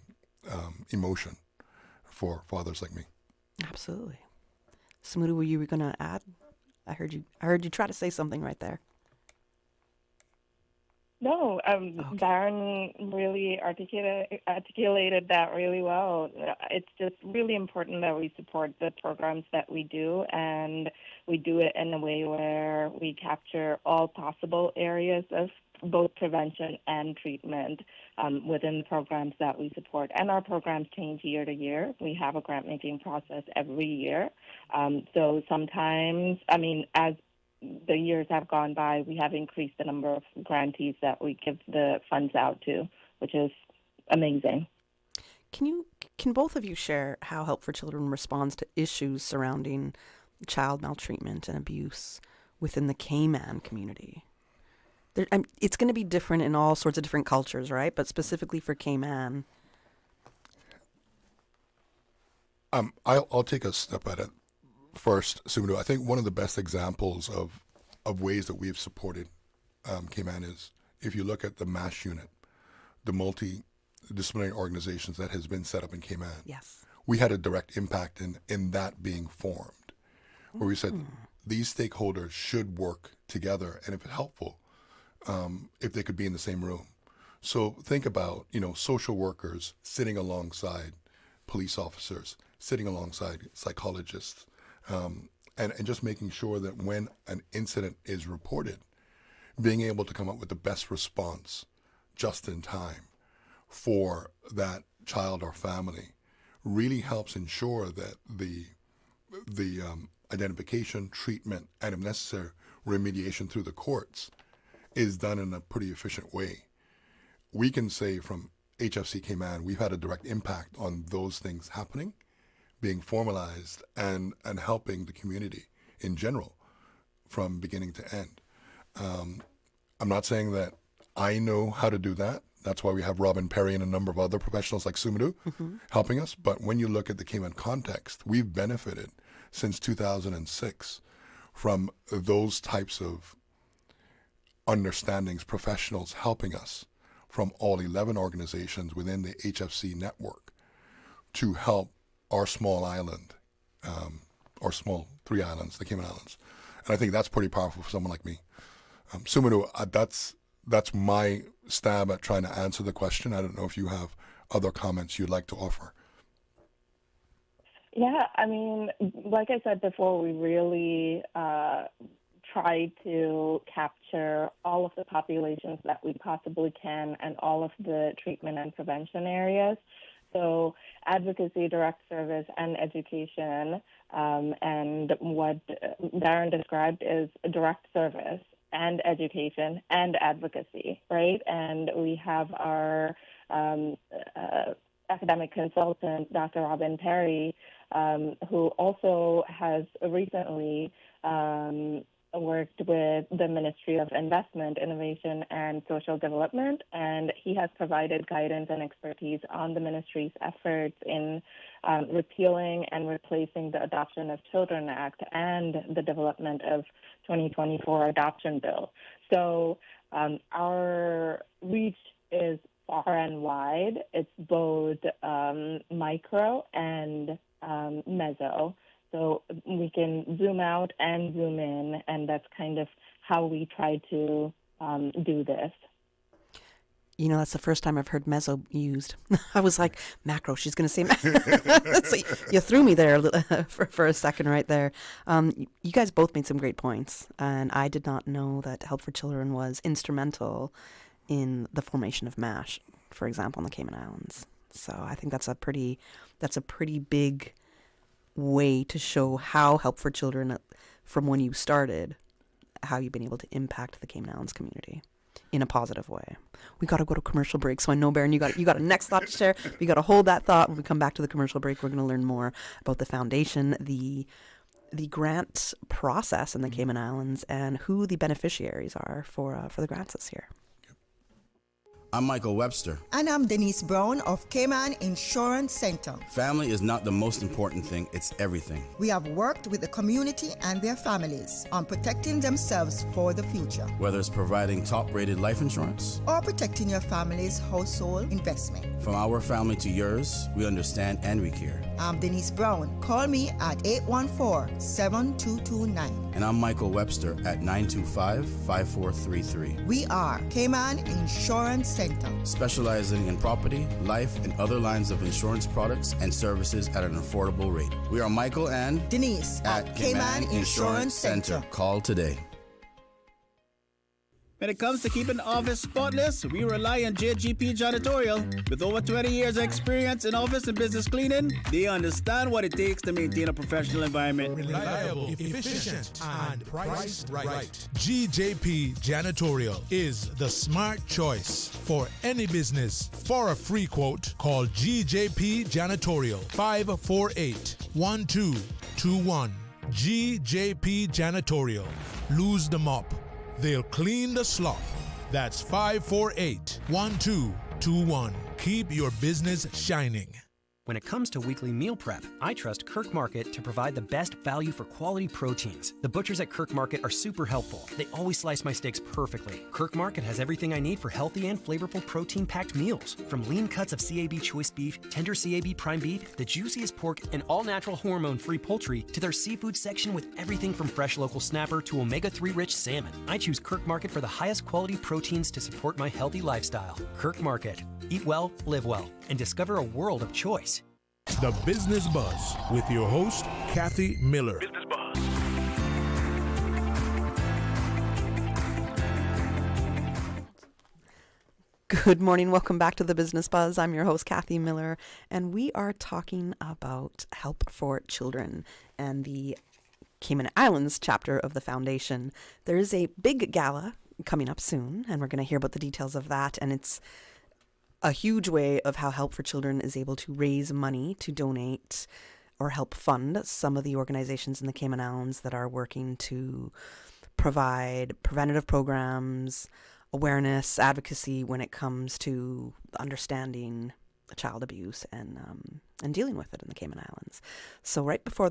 emotion for fathers like me. Absolutely. Sumudu, were you going to add? I heard you try to say something right there. No, Darren really articulated that really well. It's just really important that we support the programs that we do, and we do it in a way where we capture all possible areas of both prevention and treatment within the programs that we support. And our programs change year to year. We have a grant-making process every year. So sometimes, as the years have gone by, we have increased the number of grantees that we give the funds out to, which is amazing. Can both of you share how Help for Children responds to issues surrounding child maltreatment and abuse within the Cayman community? It's going to be different in all sorts of different cultures, right? But specifically for Cayman. I'll take a step at it first, Sumudu. I think one of the best examples of ways that we've supported Cayman is if you look at the MASH unit, the multidisciplinary organizations that has been set up in Cayman. Yes. We had a direct impact in that being formed, where we said these stakeholders should work together, and if it's helpful, if they could be in the same room. So think about, social workers sitting alongside police officers, sitting alongside psychologists, and just making sure that when an incident is reported, being able to come up with the best response just in time for that child or family really helps ensure that the identification, treatment, and if necessary, remediation through the courts is done in a pretty efficient way. We can say from HFC Cayman, we've had a direct impact on those things happening, being formalized, and helping the community in general from beginning to end. I'm not saying that I know how to do that. That's why we have Robin Perry and a number of other professionals like Sumudu helping us. But when you look at the Cayman context, we've benefited since 2006 from those types of understandings, professionals helping us from all 11 organizations within the HFC network to help our small island, or small 3 islands, the Cayman Islands. And I think that's pretty powerful for someone like me. Sumudu, that's my stab at trying to answer the question. I don't know if you have other comments you'd like to offer. Yeah, like I said before, we really try to capture all of the populations that we possibly can and all of the treatment and prevention areas. So advocacy, direct service, and education, and what Darren described is direct service and education and advocacy, right? And we have our academic consultant, Dr. Robin Perry, who also has recently worked with the Ministry of Investment, Innovation, and Social Development, and he has provided guidance and expertise on the ministry's efforts in repealing and replacing the Adoption of Children Act and the development of 2024 adoption bill. So our reach is far and wide. It's both micro and meso. So we can zoom out and zoom in, and that's kind of how we try to do this. That's the first time I've heard meso used. I was like, macro, she's going to say macro. So you threw me there for a second right there. You guys both made some great points, and I did not know that Help for Children was instrumental in the formation of MASH, for example, in the Cayman Islands. So I think that's a pretty big way to show how Help for Children, from when you started, how you've been able to impact the Cayman Islands community. in a positive way. We got to go to commercial break. So I know, Baron, you got a next thought to share. We got to hold that thought. When we come back to the commercial break, we're going to learn more about the foundation, the grant process in the Cayman Islands, and who the beneficiaries are for the grants this year. I'm Michael Webster. And I'm Denise Brown of Cayman Insurance Center. Family is not the most important thing, it's everything. We have worked with the community and their families on protecting themselves for the future. Whether it's providing top-rated life insurance or protecting your family's household investment. From our family to yours, we understand and we care. I'm Denise Brown. Call me at 814-7229. And I'm Michael Webster at 925-5433. We are Cayman Insurance Center. Specializing in property, life, and other lines of insurance products and services at an affordable rate. We are Michael and Denise at Cayman Insurance Center. Call today. When it comes to keeping the office spotless, we rely on JGP Janitorial. With over 20 years of experience in office and business cleaning, they understand what it takes to maintain a professional environment. Reliable, efficient, and priced right. GJP Janitorial is the smart choice for any business. For a free quote, call GJP Janitorial 548-1221. GJP Janitorial. Lose the mop. They'll clean the slop. That's 548-1221. Keep your business shining. When it comes to weekly meal prep, I trust Kirk Market to provide the best value for quality proteins. The butchers at Kirk Market are super helpful. They always slice my steaks perfectly. Kirk Market has everything I need for healthy and flavorful protein-packed meals. From lean cuts of CAB choice beef, tender CAB prime beef, the juiciest pork, and all-natural hormone-free poultry, to their seafood section with everything from fresh local snapper to omega-3 rich salmon. I choose Kirk Market for the highest quality proteins to support my healthy lifestyle. Kirk Market. Eat well, live well, and discover a world of choice. The Business Buzz with your host, Kathy Miller. Business Buzz. Good morning. Welcome back to the Business Buzz. I'm your host, Kathy Miller, and we are talking about help for children and the Cayman Islands chapter of the foundation. There is a big gala coming up soon, and we're going to hear about the details of that, and it's a huge way of how Help for Children is able to raise money to donate or help fund some of the organizations in the Cayman Islands that are working to provide preventative programs, awareness, advocacy when it comes to understanding child abuse and dealing with it in the Cayman Islands. So right before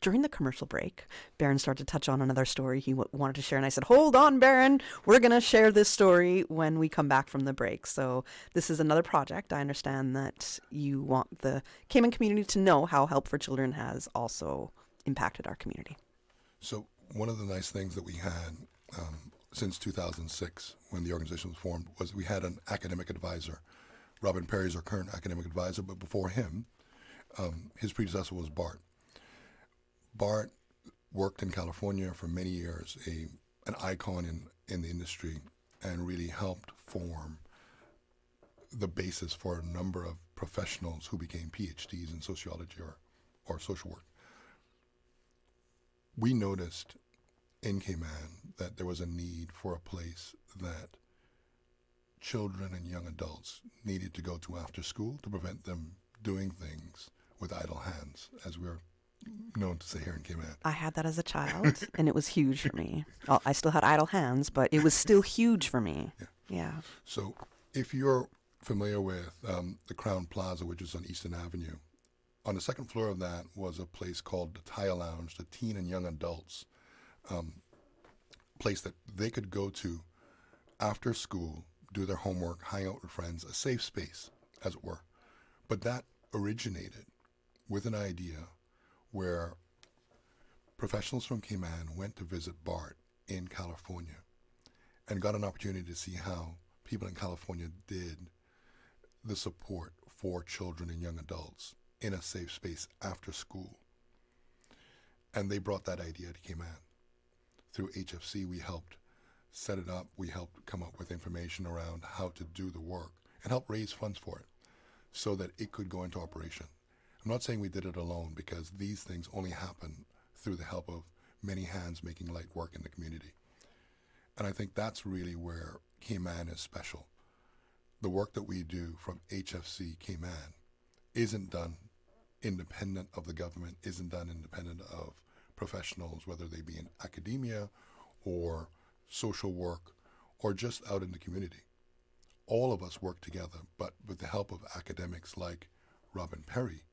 during the commercial break, Baron started to touch on another story he wanted to share. And I said, hold on, Baron, we're going to share this story when we come back from the break. So this is another project. I understand that you want the Cayman community to know how Help for Children has also impacted our community. So one of the nice things that we had since 2006, when the organization was formed, was we had an academic advisor. Robin Perry is our current academic advisor, but before him, his predecessor was Bart. Bart worked in California for many years, an icon in the industry, and really helped form the basis for a number of professionals who became PhDs in sociology or social work. We noticed in Cayman that there was a need for a place that children and young adults needed to go to after school to prevent them doing things with idle hands, as we're known to say here in Cayman. I had that as a child, and it was huge for me. Well, I still had idle hands, but it was still huge for me. Yeah. So if you're familiar with the Crown Plaza, which is on Eastern Avenue, on the second floor of that was a place called the Tire Lounge, the teen and young adults place that they could go to after school, do their homework, hang out with friends, a safe space, as it were. But that originated with an idea where professionals from Cayman went to visit Bart in California and got an opportunity to see how people in California did the support for children and young adults in a safe space after school. And they brought that idea to Cayman. Through HFC, we helped set it up. We helped come up with information around how to do the work and help raise funds for it so that it could go into operation. I'm not saying we did it alone, because these things only happen through the help of many hands making light work in the community. And I think that's really where Cayman is special. The work that we do from HFC Cayman isn't done independent of the government, isn't done independent of professionals, whether they be in academia or social work or just out in the community. All of us work together, but with the help of academics like Robin Perry,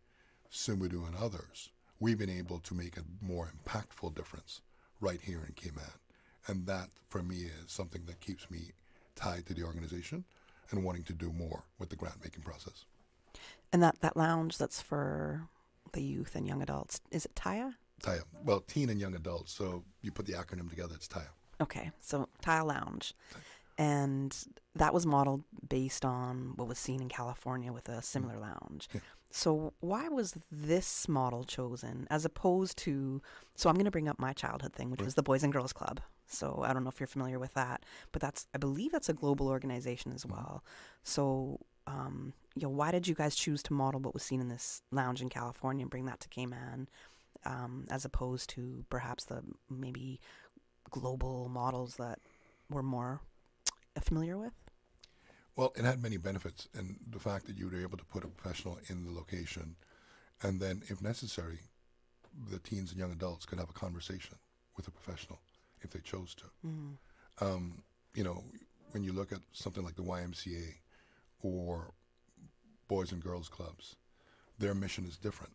Sumudu, and others, we've been able to make a more impactful difference right here in Cayman. And that, for me, is something that keeps me tied to the organization and wanting to do more with the grant-making process. And that lounge that's for the youth and young adults, is it TIA? TIA. Well, teen and young adults, so you put the acronym together, it's TIA. Okay, so TIA Lounge. And that was modeled based on what was seen in California with a similar lounge. Yeah. So why was this model chosen as opposed to, so I'm going to bring up my childhood thing, which was the Boys and Girls Club. So I don't know if you're familiar with that, but I believe that's a global organization as well. So, why did you guys choose to model what was seen in this lounge in California and bring that to Cayman, as opposed to perhaps the maybe global models that we're more familiar with? Well, it had many benefits, and the fact that you were able to put a professional in the location, and then, if necessary, the teens and young adults could have a conversation with a professional if they chose to. When you look at something like the YMCA or Boys and Girls Clubs, their mission is different.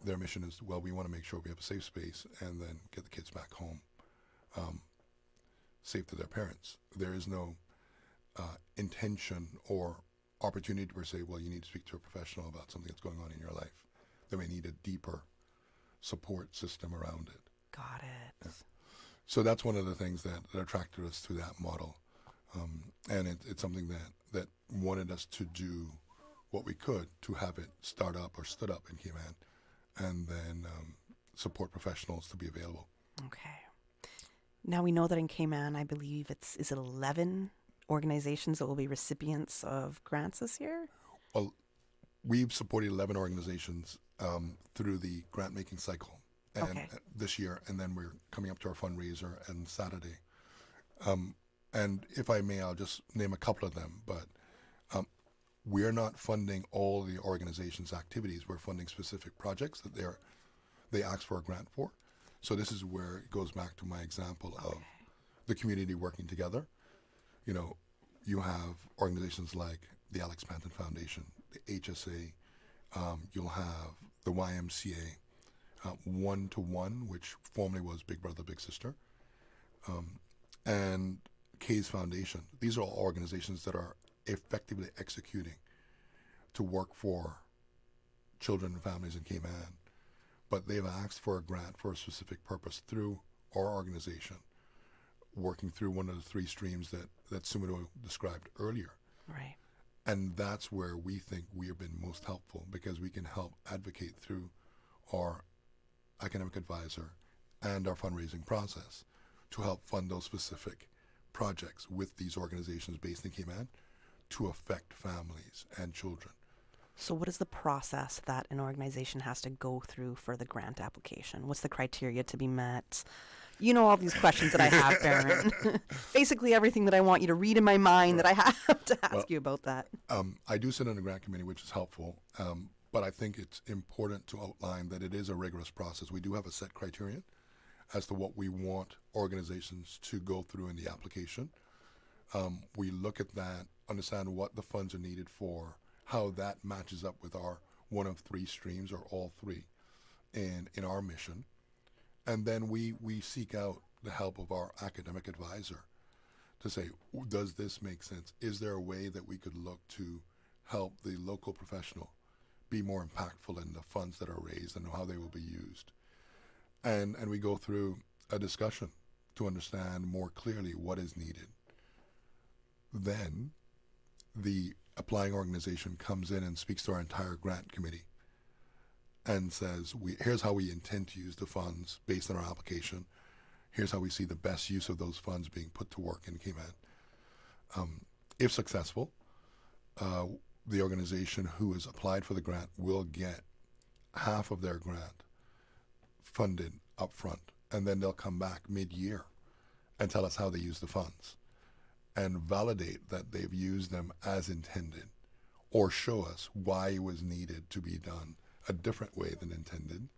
Their mission is, well, we want to make sure we have a safe space and then get the kids back home safe to their parents. There is no intention or opportunity to say, well, you need to speak to a professional about something that's going on in your life. They may need a deeper support system around it. Got it. Yeah. So that's one of the things that attracted us to that model. And it's something that wanted us to do what we could to have it start up or stood up in Cayman, and then support professionals to be available. Okay. Now we know that in Cayman, I believe is it 11 organizations that will be recipients of grants this year? Well, we've supported 11 organizations through the grant-making cycle this year, and then we're coming up to our fundraiser on Saturday. And if I may, I'll just name a couple of them, but we're not funding all the organizations' activities. We're funding specific projects that they ask for a grant for. So this is where it goes back to my example of the community working together. You have organizations like the Alex Panton Foundation, the HSA, you'll have the YMCA, One to One, which formerly was Big Brother, Big Sister, and Kay's Foundation. These are all organizations that are effectively executing to work for children and families in Cayman, but they've asked for a grant for a specific purpose through our organization, working through one of the three streams that Sumudu described earlier. Right. And that's where we think we have been most helpful, because we can help advocate through our academic advisor and our fundraising process to help fund those specific projects with these organizations based in Cayman to affect families and children. So what is the process that an organization has to go through for the grant application? What's the criteria to be met? You know all these questions that I have, Baron. Basically everything that I want you to read in my mind that I have to ask you about that. I do sit on the grant committee, which is helpful, but I think it's important to outline that it is a rigorous process. We do have a set criterion as to what we want organizations to go through in the application. We look at that, understand what the funds are needed for, how that matches up with our one of three streams or all three in our mission. And then we seek out the help of our academic advisor to say, does this make sense? Is there a way that we could look to help the local professional be more impactful in the funds that are raised and how they will be used? And we go through a discussion to understand more clearly what is needed. Then the applying organization comes in and speaks to our entire grant committee and says, here's how we intend to use the funds based on our application. Here's how we see the best use of those funds being put to work in Cayman. If successful, the organization who has applied for the grant will get half of their grant funded up front, and then they'll come back mid-year and tell us how they use the funds. and validate that they've used them as intended, or show us why it was needed to be done a different way than intended.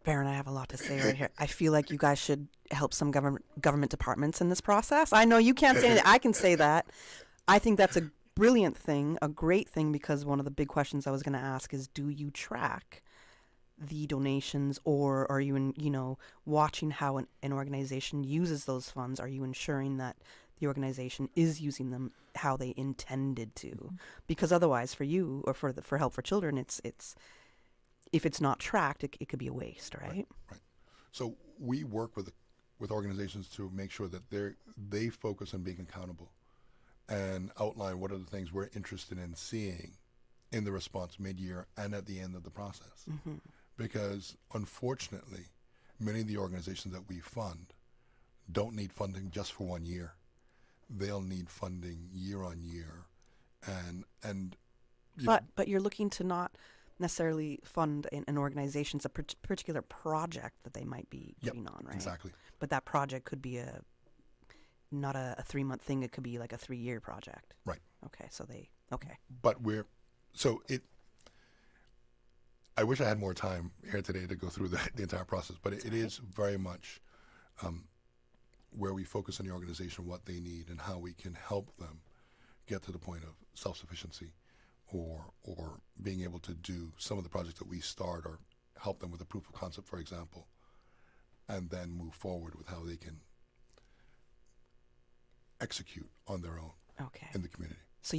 Baron, I have a lot to say right here. I feel like you guys should help some government departments in this process. I know you can't say anything. I can say that. I think that's a brilliant thing, a great thing, because one of the big questions I was going to ask is, do you track the donations, or are you watching how an organization uses those funds? Are you ensuring that the organization is using them how they intended to? Because otherwise, for you or for Help for Children, it's if it's not tracked, it could be a waste, right? Right. So we work with organizations to make sure that they focus on being accountable and outline what are the things we're interested in seeing in the response mid-year and at the end of the process. Mm-hmm. Because unfortunately, many of the organizations that we fund don't need funding just for 1 year. They'll need funding year on year, and but you're looking to not necessarily fund an organization's a particular project that they might be putting on, right? Exactly. But that project could be not a 3-month thing. It could be like a 3-year project. Right. Okay. But I wish I had more time here today to go through the entire process, but it is very much where we focus on the organization, what they need, and how we can help them get to the point of self-sufficiency or being able to do some of the projects that we start, or help them with a proof of concept, for example, and then move forward with how they can execute on their own in the community. So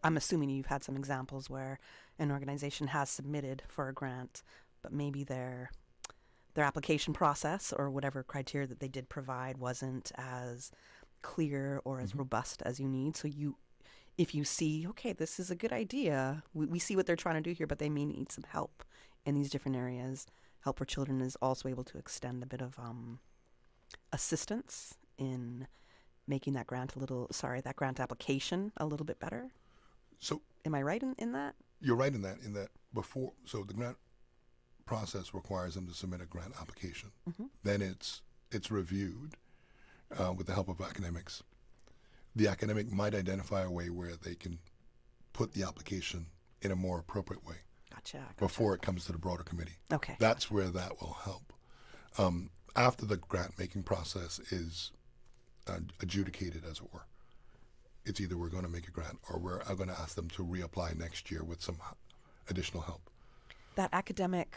I'm assuming you've had some examples where an organization has submitted for a grant, but maybe their application process or whatever criteria that they did provide wasn't as clear or as robust as you need. So if you see, okay, this is a good idea, we see what they're trying to do here, but they may need some help in these different areas. Help for Children is also able to extend a bit of assistance in making that grant application a little bit better. So am I right in that? You're right in that before, so the grant process requires them to submit a grant application. Mm-hmm. Then it's reviewed with the help of academics. The academic might identify a way where they can put the application in a more appropriate way. Gotcha. Before it comes to the broader committee. Okay. That's where that will help. After the grant making process is adjudicated, as it were, it's either we're going to make a grant or we're going to ask them to reapply next year with some additional help. That academic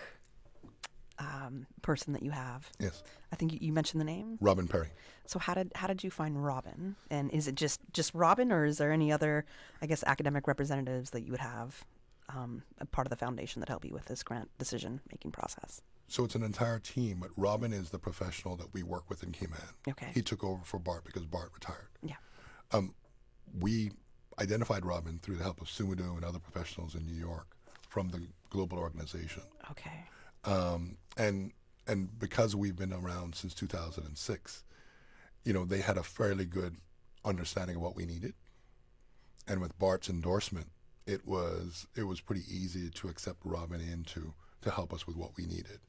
person that you have. Yes. I think you mentioned the name. Robin Perry. So how did you find Robin? And is it just Robin, or is there any other, I guess, academic representatives that you would have a part of the foundation that help you with this grant decision making process? So it's an entire team, but Robin is the professional that we work with in Cayman. Okay. He took over for Bart because Bart retired. Yeah. We identified Robin through the help of Sumudu and other professionals in New York from the global organization. Okay. And because we've been around since 2006, they had a fairly good understanding of what we needed. And with Bart's endorsement, it was pretty easy to accept Robin in to help us with what we needed.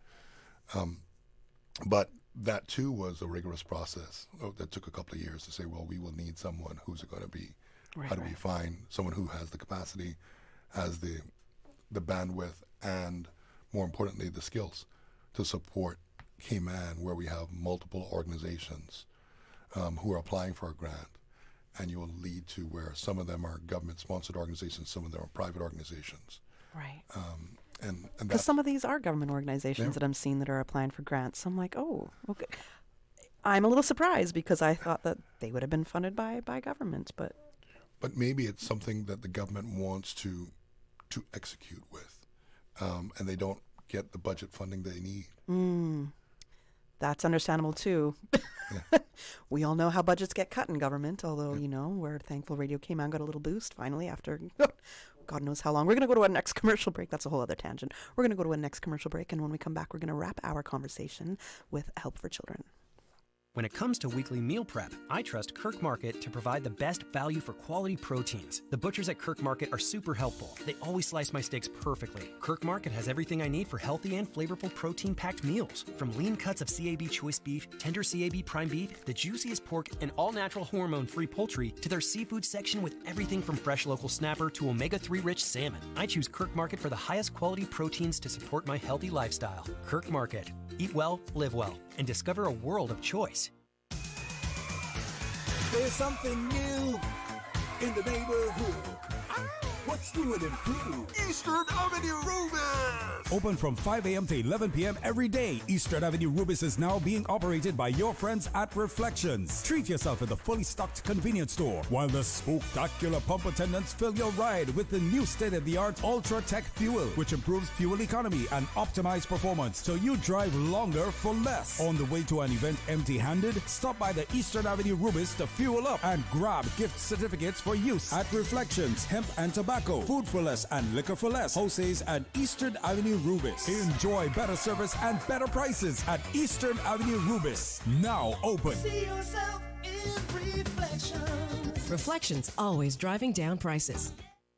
But that too was a rigorous process that took a couple of years to say, well, we will need someone who's going to be, how do we find someone who has the capacity, has the bandwidth, and more importantly, the skills to support Cayman, where we have multiple organizations who are applying for a grant, and you will lead to where some of them are government-sponsored organizations, some of them are private organizations. Right. And because some of these are government organizations that I'm seeing that are applying for grants. So I'm like, oh, okay. I'm a little surprised because I thought that they would have been funded by government, but maybe it's something that the government wants to execute with, and they don't get the budget funding they need. That's understandable too. Yeah. We all know how budgets get cut in government, although, we're thankful Radio Cayman got a little boost finally after God knows how long. We're going to go to our next commercial break. That's a whole other tangent. We're going to go to a next commercial break, and when we come back, we're going to wrap our conversation with Help for Children. When it comes to weekly meal prep, I trust Kirk Market to provide the best value for quality proteins. The butchers at Kirk Market are super helpful. They always slice my steaks perfectly. Kirk Market has everything I need for healthy and flavorful protein-packed meals. From lean cuts of CAB choice beef, tender CAB prime beef, the juiciest pork, and all-natural hormone-free poultry, to their seafood section with everything from fresh local snapper to omega-3 rich salmon. I choose Kirk Market for the highest quality proteins to support my healthy lifestyle. Kirk Market. Eat well, live well, and discover a world of choice. There's something new in the neighborhood. What's new and improved? Eastern Avenue Rubis! Open from 5 a.m. to 11 p.m. every day. Eastern Avenue Rubis is now being operated by your friends at Reflections. Treat yourself at the fully stocked convenience store while the spectacular pump attendants fill your ride with the new state-of-the-art Ultra Tech fuel, which improves fuel economy and optimized performance so you drive longer for less. On the way to an event empty-handed, stop by the Eastern Avenue Rubis to fuel up and grab gift certificates for use at Reflections, Hemp and Tobacco, Food for Less and Liquor for Less, Jose's and Eastern Avenue Rubis. Enjoy better service and better prices at Eastern Avenue Rubis. Now open. See yourself in Reflections. Reflections, always driving down prices.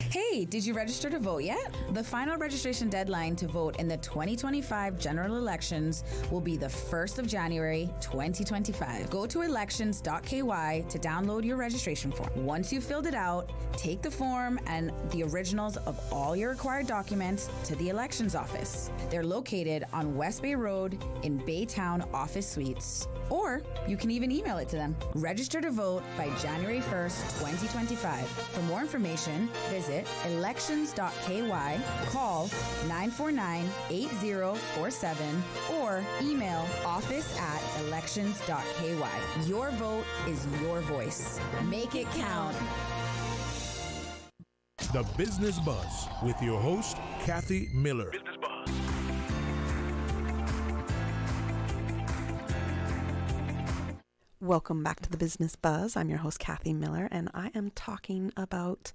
Hey, did you register to vote yet? The final registration deadline to vote in the 2025 general elections will be the 1st of January, 2025. Go to elections.ky to download your registration form. Once you've filled it out, take the form and the originals of all your required documents to the elections office. They're located on West Bay Road in Baytown Office Suites. Or you can even email it to them. Register to vote by January 1st, 2025. For more information, visit elections.ky, call 949-8047, or email office@elections.ky. Your vote is your voice. Make it count. The Business Buzz with your host, Kathy Miller. Business Buzz. Welcome back to the Business Buzz. I'm your host, Kathy Miller, and I am talking about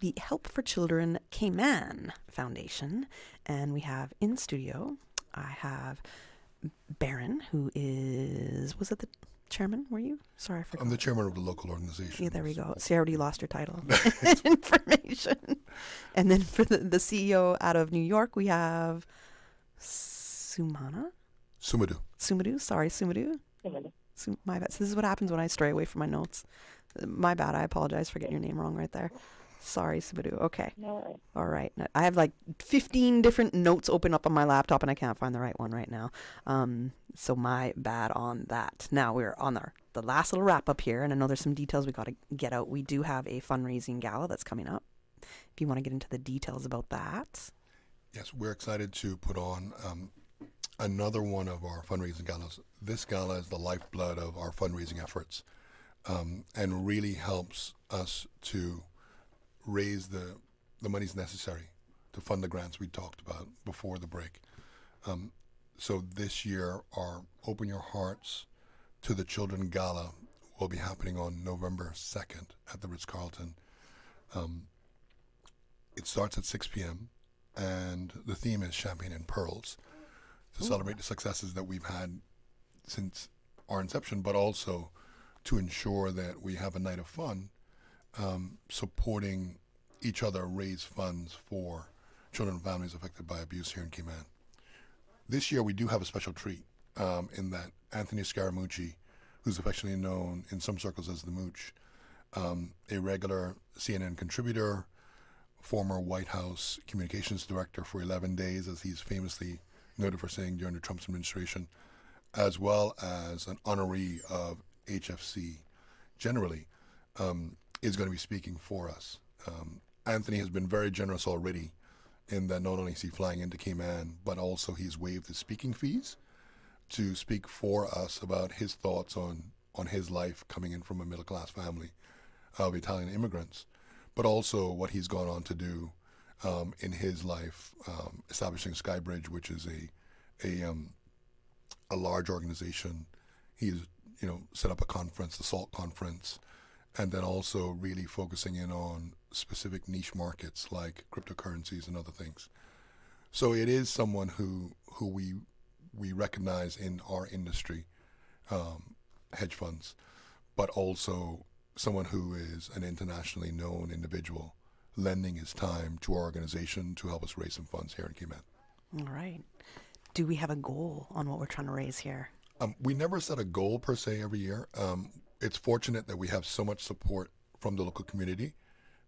the Help for Children Cayman Foundation. And we have in studio, I have Baron, who is, was it the chairman, were you? Sorry, I forgot. I'm the chairman of the local organization. Yeah, there we go. See, I already lost your title. Information. And then for the CEO out of New York, we have Sumudu. Sorry, Sumudu. My bad. So this is what happens when I stray away from my notes. My bad. I apologize for getting your name wrong right there. Sorry, Sumudu. Okay. No. All right. I have like 15 different notes open up on my laptop, and I can't find the right one right now. So my bad on that. Now we're on the last little wrap up here, and I know there's some details we got to get out. We do have a fundraising gala that's coming up. If you want to get into the details about that. Yes, we're excited to put on another one of our fundraising galas. This gala is the lifeblood of our fundraising efforts, and really helps us to raise the monies necessary to fund the grants we talked about before the break. So this year, our Open Your Hearts to the Children Gala will be happening on November 2nd at the Ritz-Carlton. It starts at 6 p.m. and the theme is Champagne and Pearls, to celebrate the successes that we've had since our inception, but also to ensure that we have a night of fun, supporting each other raise funds for children and families affected by abuse here in Cayman. This year we do have a special treat in that Anthony Scaramucci, who's affectionately known in some circles as the Mooch, a regular CNN contributor, former White House communications director for 11 days, as he's famously noted for saying during the Trump administration, as well as an honoree of HFC generally, is going to be speaking for us. Anthony has been very generous already in that not only is he flying into Cayman, but also he's waived his speaking fees to speak for us about his thoughts on his life coming in from a middle-class family of Italian immigrants, but also what he's gone on to do in his life, establishing Skybridge, which is a large organization. He's set up a conference, the SALT conference, and then also really focusing in on specific niche markets like cryptocurrencies and other things. So it is someone who we recognize in our industry hedge funds, but also someone who is an internationally known individual lending his time to our organization to help us raise some funds here in Cayman. All right. Do we have a goal on what we're trying to raise here? We never set a goal per se every year. It's fortunate that we have so much support from the local community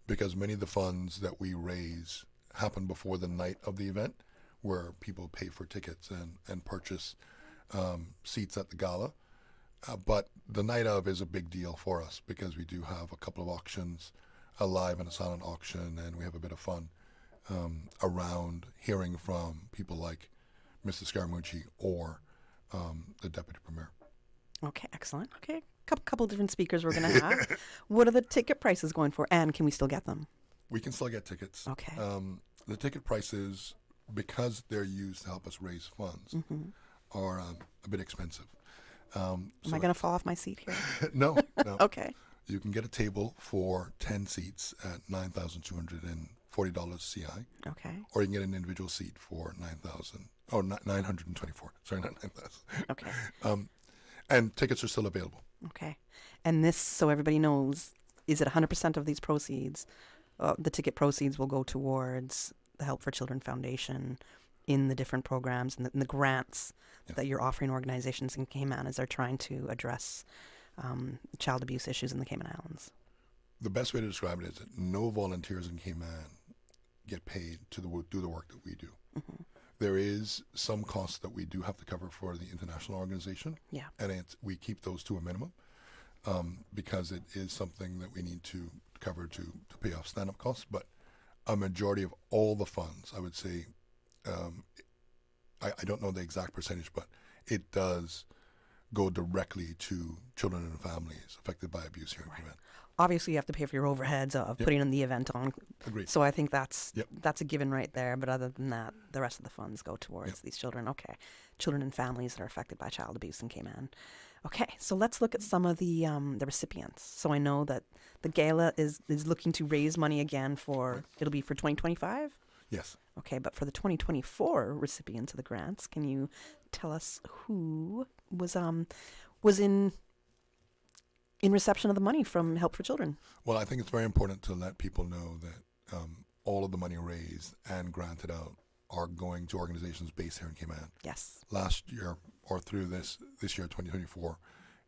because many of the funds that we raise happen before the night of the event where people pay for tickets and purchase seats at the gala. But the night of is a big deal for us because we do have a couple of auctions, a live and a silent auction, and we have a bit of fun around hearing from people like Mr. Scaramucci or the Deputy Premier. Okay, excellent. Okay, couple different speakers we're going to have. What are the ticket prices going for, and can we still get them? We can still get tickets. Okay. The ticket prices, because they're used to help us raise funds, are a bit expensive. Am I going to fall off my seat here? No. Okay. You can get a table for 10 seats at $9,240 CI. Okay. Or you can get an individual seat for $924. Sorry, not 9,000. Okay. And tickets are still available. Okay. And this, so everybody knows, is it 100% of these proceeds? The ticket proceeds will go towards the Help for Children Foundation in the different programs and the grants that you're offering organizations in Cayman as they're trying to address child abuse issues in the Cayman Islands. The best way to describe it is that no volunteers in Cayman get paid to do the work that we do. There is some costs that we do have to cover for the international organization. Yeah. And we keep those to a minimum because it is something that we need to cover to pay off stand-up costs. But a majority of all the funds, I would say, I don't know the exact percentage, but it does go directly to children and families affected by abuse here in Cayman. Obviously, you have to pay for your overheads of putting on the event on. Agreed. So I think that's a given right there. But other than that, the rest of the funds go towards these children. Okay. Children and families that are affected by child abuse in Cayman. Okay, so let's look at some of the recipients. So I know that the gala is looking to raise money again for, it'll be for 2025? Yes. Okay, but for the 2024 recipients of the grants, can you tell us who was in reception of the money from Help for Children? Well, I think it's very important to let people know that all of the money raised and granted out are going to organizations based here in Cayman. Yes. Last year, or through this year, 2024,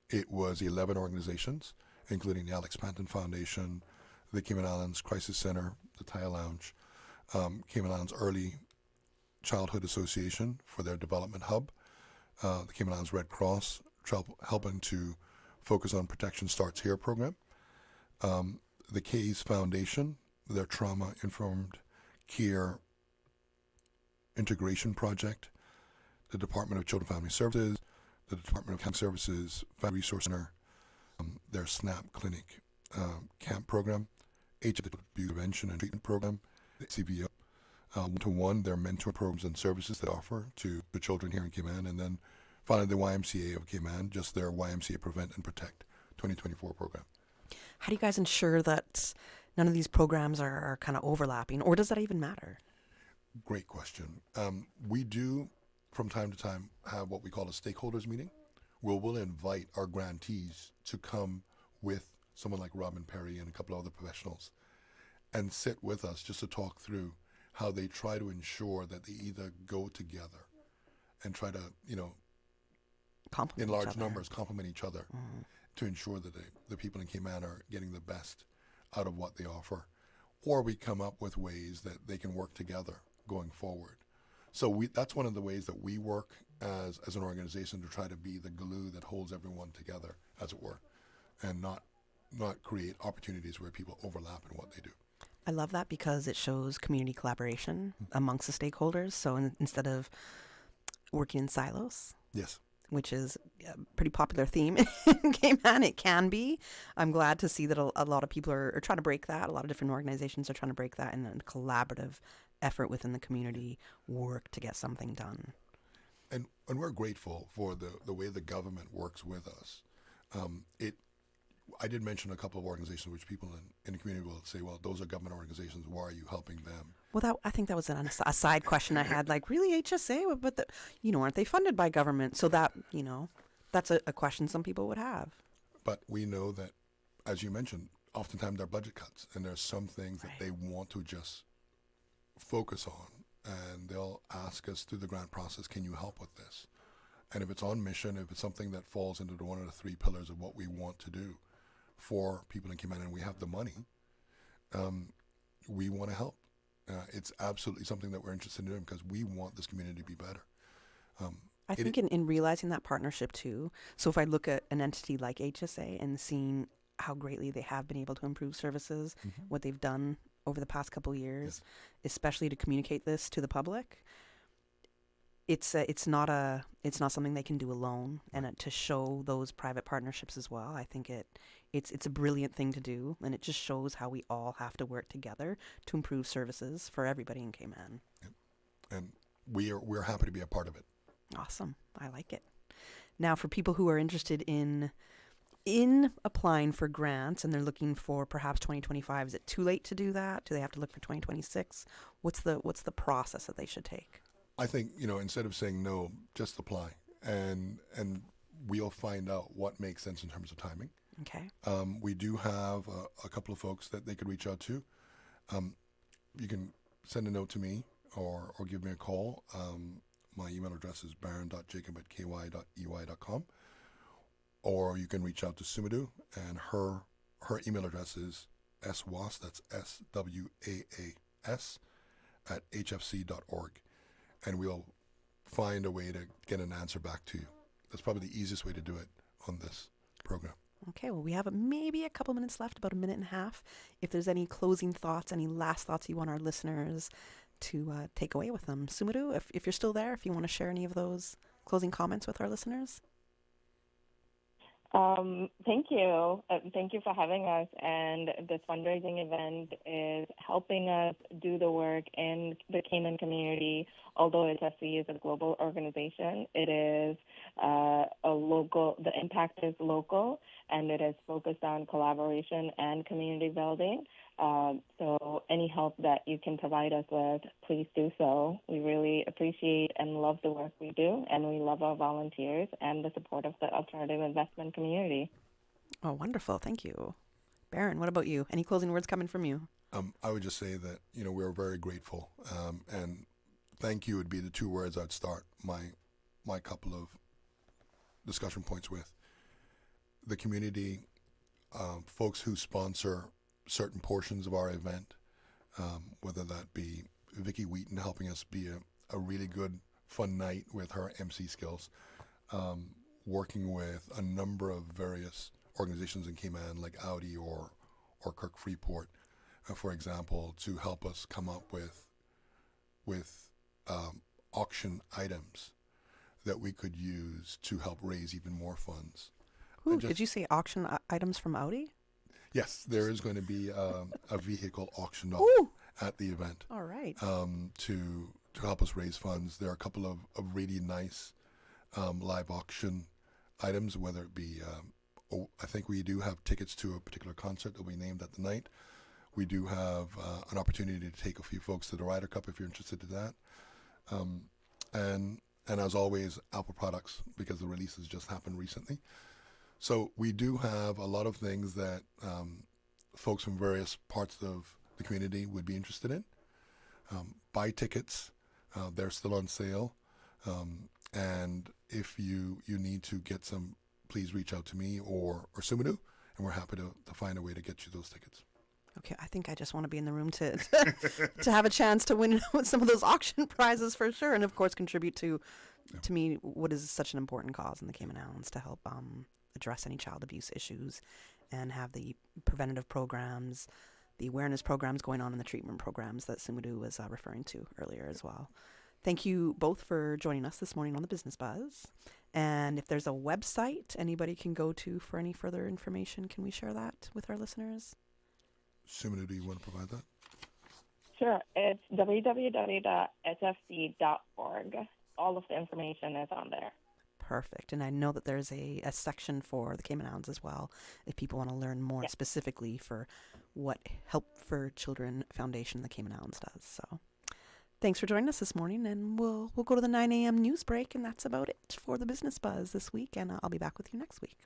it was 11 organizations, including the Alex Panton Foundation, the Cayman Islands Crisis Center, the Thai Lounge, Cayman Islands Early Childhood Association for their development hub, the Cayman Islands Red Cross, helping to focus on Protection Starts Here program, the Cay's Foundation, their trauma-informed care integration project, the Department of Children and Family Services, the Department of Health Services Family Resource Center, their SNAP clinic camp program, HFC Prevention and Treatment program, the CVO, one-to-one, their mentor programs and services they offer to the children here in Cayman, and then finally the YMCA of Cayman, just their YMCA Prevent and Protect 2024 program. How do you guys ensure that none of these programs are kind of overlapping, or does that even matter? Great question. We do, from time to time, have what we call a stakeholders meeting, where we'll invite our grantees to come with someone like Robin Perry and a couple of other professionals and sit with us just to talk through how they try to ensure that they either go together and try to, in large numbers, complement each other to ensure that the people in Cayman are getting the best out of what they offer, or we come up with ways that they can work together going forward. So that's one of the ways that we work as an organization, to try to be the glue that holds everyone together, as it were, and not create opportunities where people overlap in what they do. I love that because it shows community collaboration amongst the stakeholders. So instead of working in silos, yes, which is a pretty popular theme in Cayman, it can be. I'm glad to see that a lot of people are trying to break that. A lot of different organizations are trying to break that, and a collaborative effort within the community work to get something done. And we're grateful for the way the government works with us. I did mention a couple of organizations which people in the community will say, well, those are government organizations. Why are you helping them? Well, I think that was a side question I had. Like, really, HSA? But aren't they funded by government? So that That's a question some people would have. But we know that, as you mentioned, oftentimes there are budget cuts, and there's some things that they want to just focus on, and they'll ask us through the grant process, can you help with this? And if it's on mission, if it's something that falls into one of the three pillars of what we want to do for people in Cayman, and we have the money, we want to help. It's absolutely something that we're interested in doing because we want this community to be better. I think in realizing that partnership too, so if I look at an entity like HSA and seeing how greatly they have been able to improve services, what they've done over the past couple of years, especially to communicate this to the public, it's not something they can do alone, and to show those private partnerships as well. I think it's a brilliant thing to do, and it just shows how we all have to work together to improve services for everybody in Cayman. And we're happy to be a part of it. Awesome. I like it. Now, for people who are interested in applying for grants and they're looking for perhaps 2025, is it too late to do that? Do they have to look for 2026? What's the process that they should take? I think, instead of saying no, just apply, and we'll find out what makes sense in terms of timing. Okay. We do have a couple of folks that they could reach out to. You can send a note to me or give me a call. My email address is baron.jacob@ky.ey.com. Or you can reach out to Sumudu, and her email address is swaas, that's SWAAS, at hfc.org. And we'll find a way to get an answer back to you. That's probably the easiest way to do it on this program. Okay, well, we have maybe a couple minutes left, about a minute and a half. If there's any closing thoughts, any last thoughts you want our listeners to take away with them. Sumudu, if you're still there, if you want to share any of those closing comments with our listeners. Thank you. Thank you for having us. And this fundraising event is helping us do the work in the Cayman community. Although HFC is a global organization, it is the impact is local, and it is focused on collaboration and community building. So any help that you can provide us with, please do so. We really appreciate and love the work we do, and we love our volunteers and the support of the alternative investment community. Oh, wonderful. Thank you. Baron, what about you? Any closing words coming from you? I would just say that, we're very grateful, and thank you would be the two words I'd start my couple of discussion points with. The community, folks who sponsor certain portions of our event, whether that be Vicki Wheaton helping us be a really good, fun night with her MC skills, working with a number of various organizations in Cayman like Audi or Kirk Freeport, for example, to help us come up with auction items that we could use to help raise even more funds. Ooh, did you say auction items from Audi? Yes, there is going to be a vehicle auctioned off at the event. All right. To help us raise funds. There are a couple of really nice live auction items, whether it be, I think we do have tickets to a particular concert that we named at the night. We do have an opportunity to take a few folks to the Ryder Cup if you're interested in that. And as always, Apple products, because the releases just happened recently. So we do have a lot of things that folks from various parts of the community would be interested in. Buy tickets. They're still on sale. And if you need to get some, please reach out to me or Sumudu, and we're happy to find a way to get you those tickets. Okay, I think I just want to be in the room to have a chance to win some of those auction prizes for sure, and of course contribute to me what is such an important cause in the Cayman Islands to help address any child abuse issues and have the preventative programs, the awareness programs going on, and the treatment programs that Sumudu was referring to earlier as well. Thank you both for joining us this morning on the Business Buzz. And if there's a website anybody can go to for any further information, can we share that with our listeners? Sumudu, do you want to provide that? Sure. It's www.hfc.org. All of the information is on there. Perfect. And I know that there's a section for the Cayman Islands as well, if people want to learn more specifically for what Help for Children Foundation the Cayman Islands does. So Thanks for joining us this morning, and we'll go to the 9 a.m. news break, and that's about it for the Business Buzz this week, and I'll be back with you next week.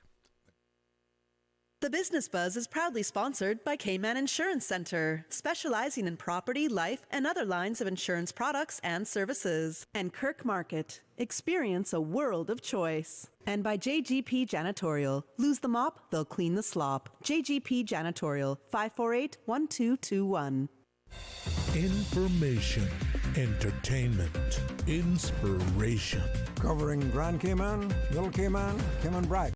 The Business Buzz is proudly sponsored by Cayman Insurance Center, specializing in property, life, and other lines of insurance products and services. And Kirk Market, experience a world of choice. And by JGP Janitorial, lose the mop, they'll clean the slop. JGP Janitorial, 548-1221. Information, entertainment, inspiration. Covering Grand Cayman, Little Cayman, Cayman Brac.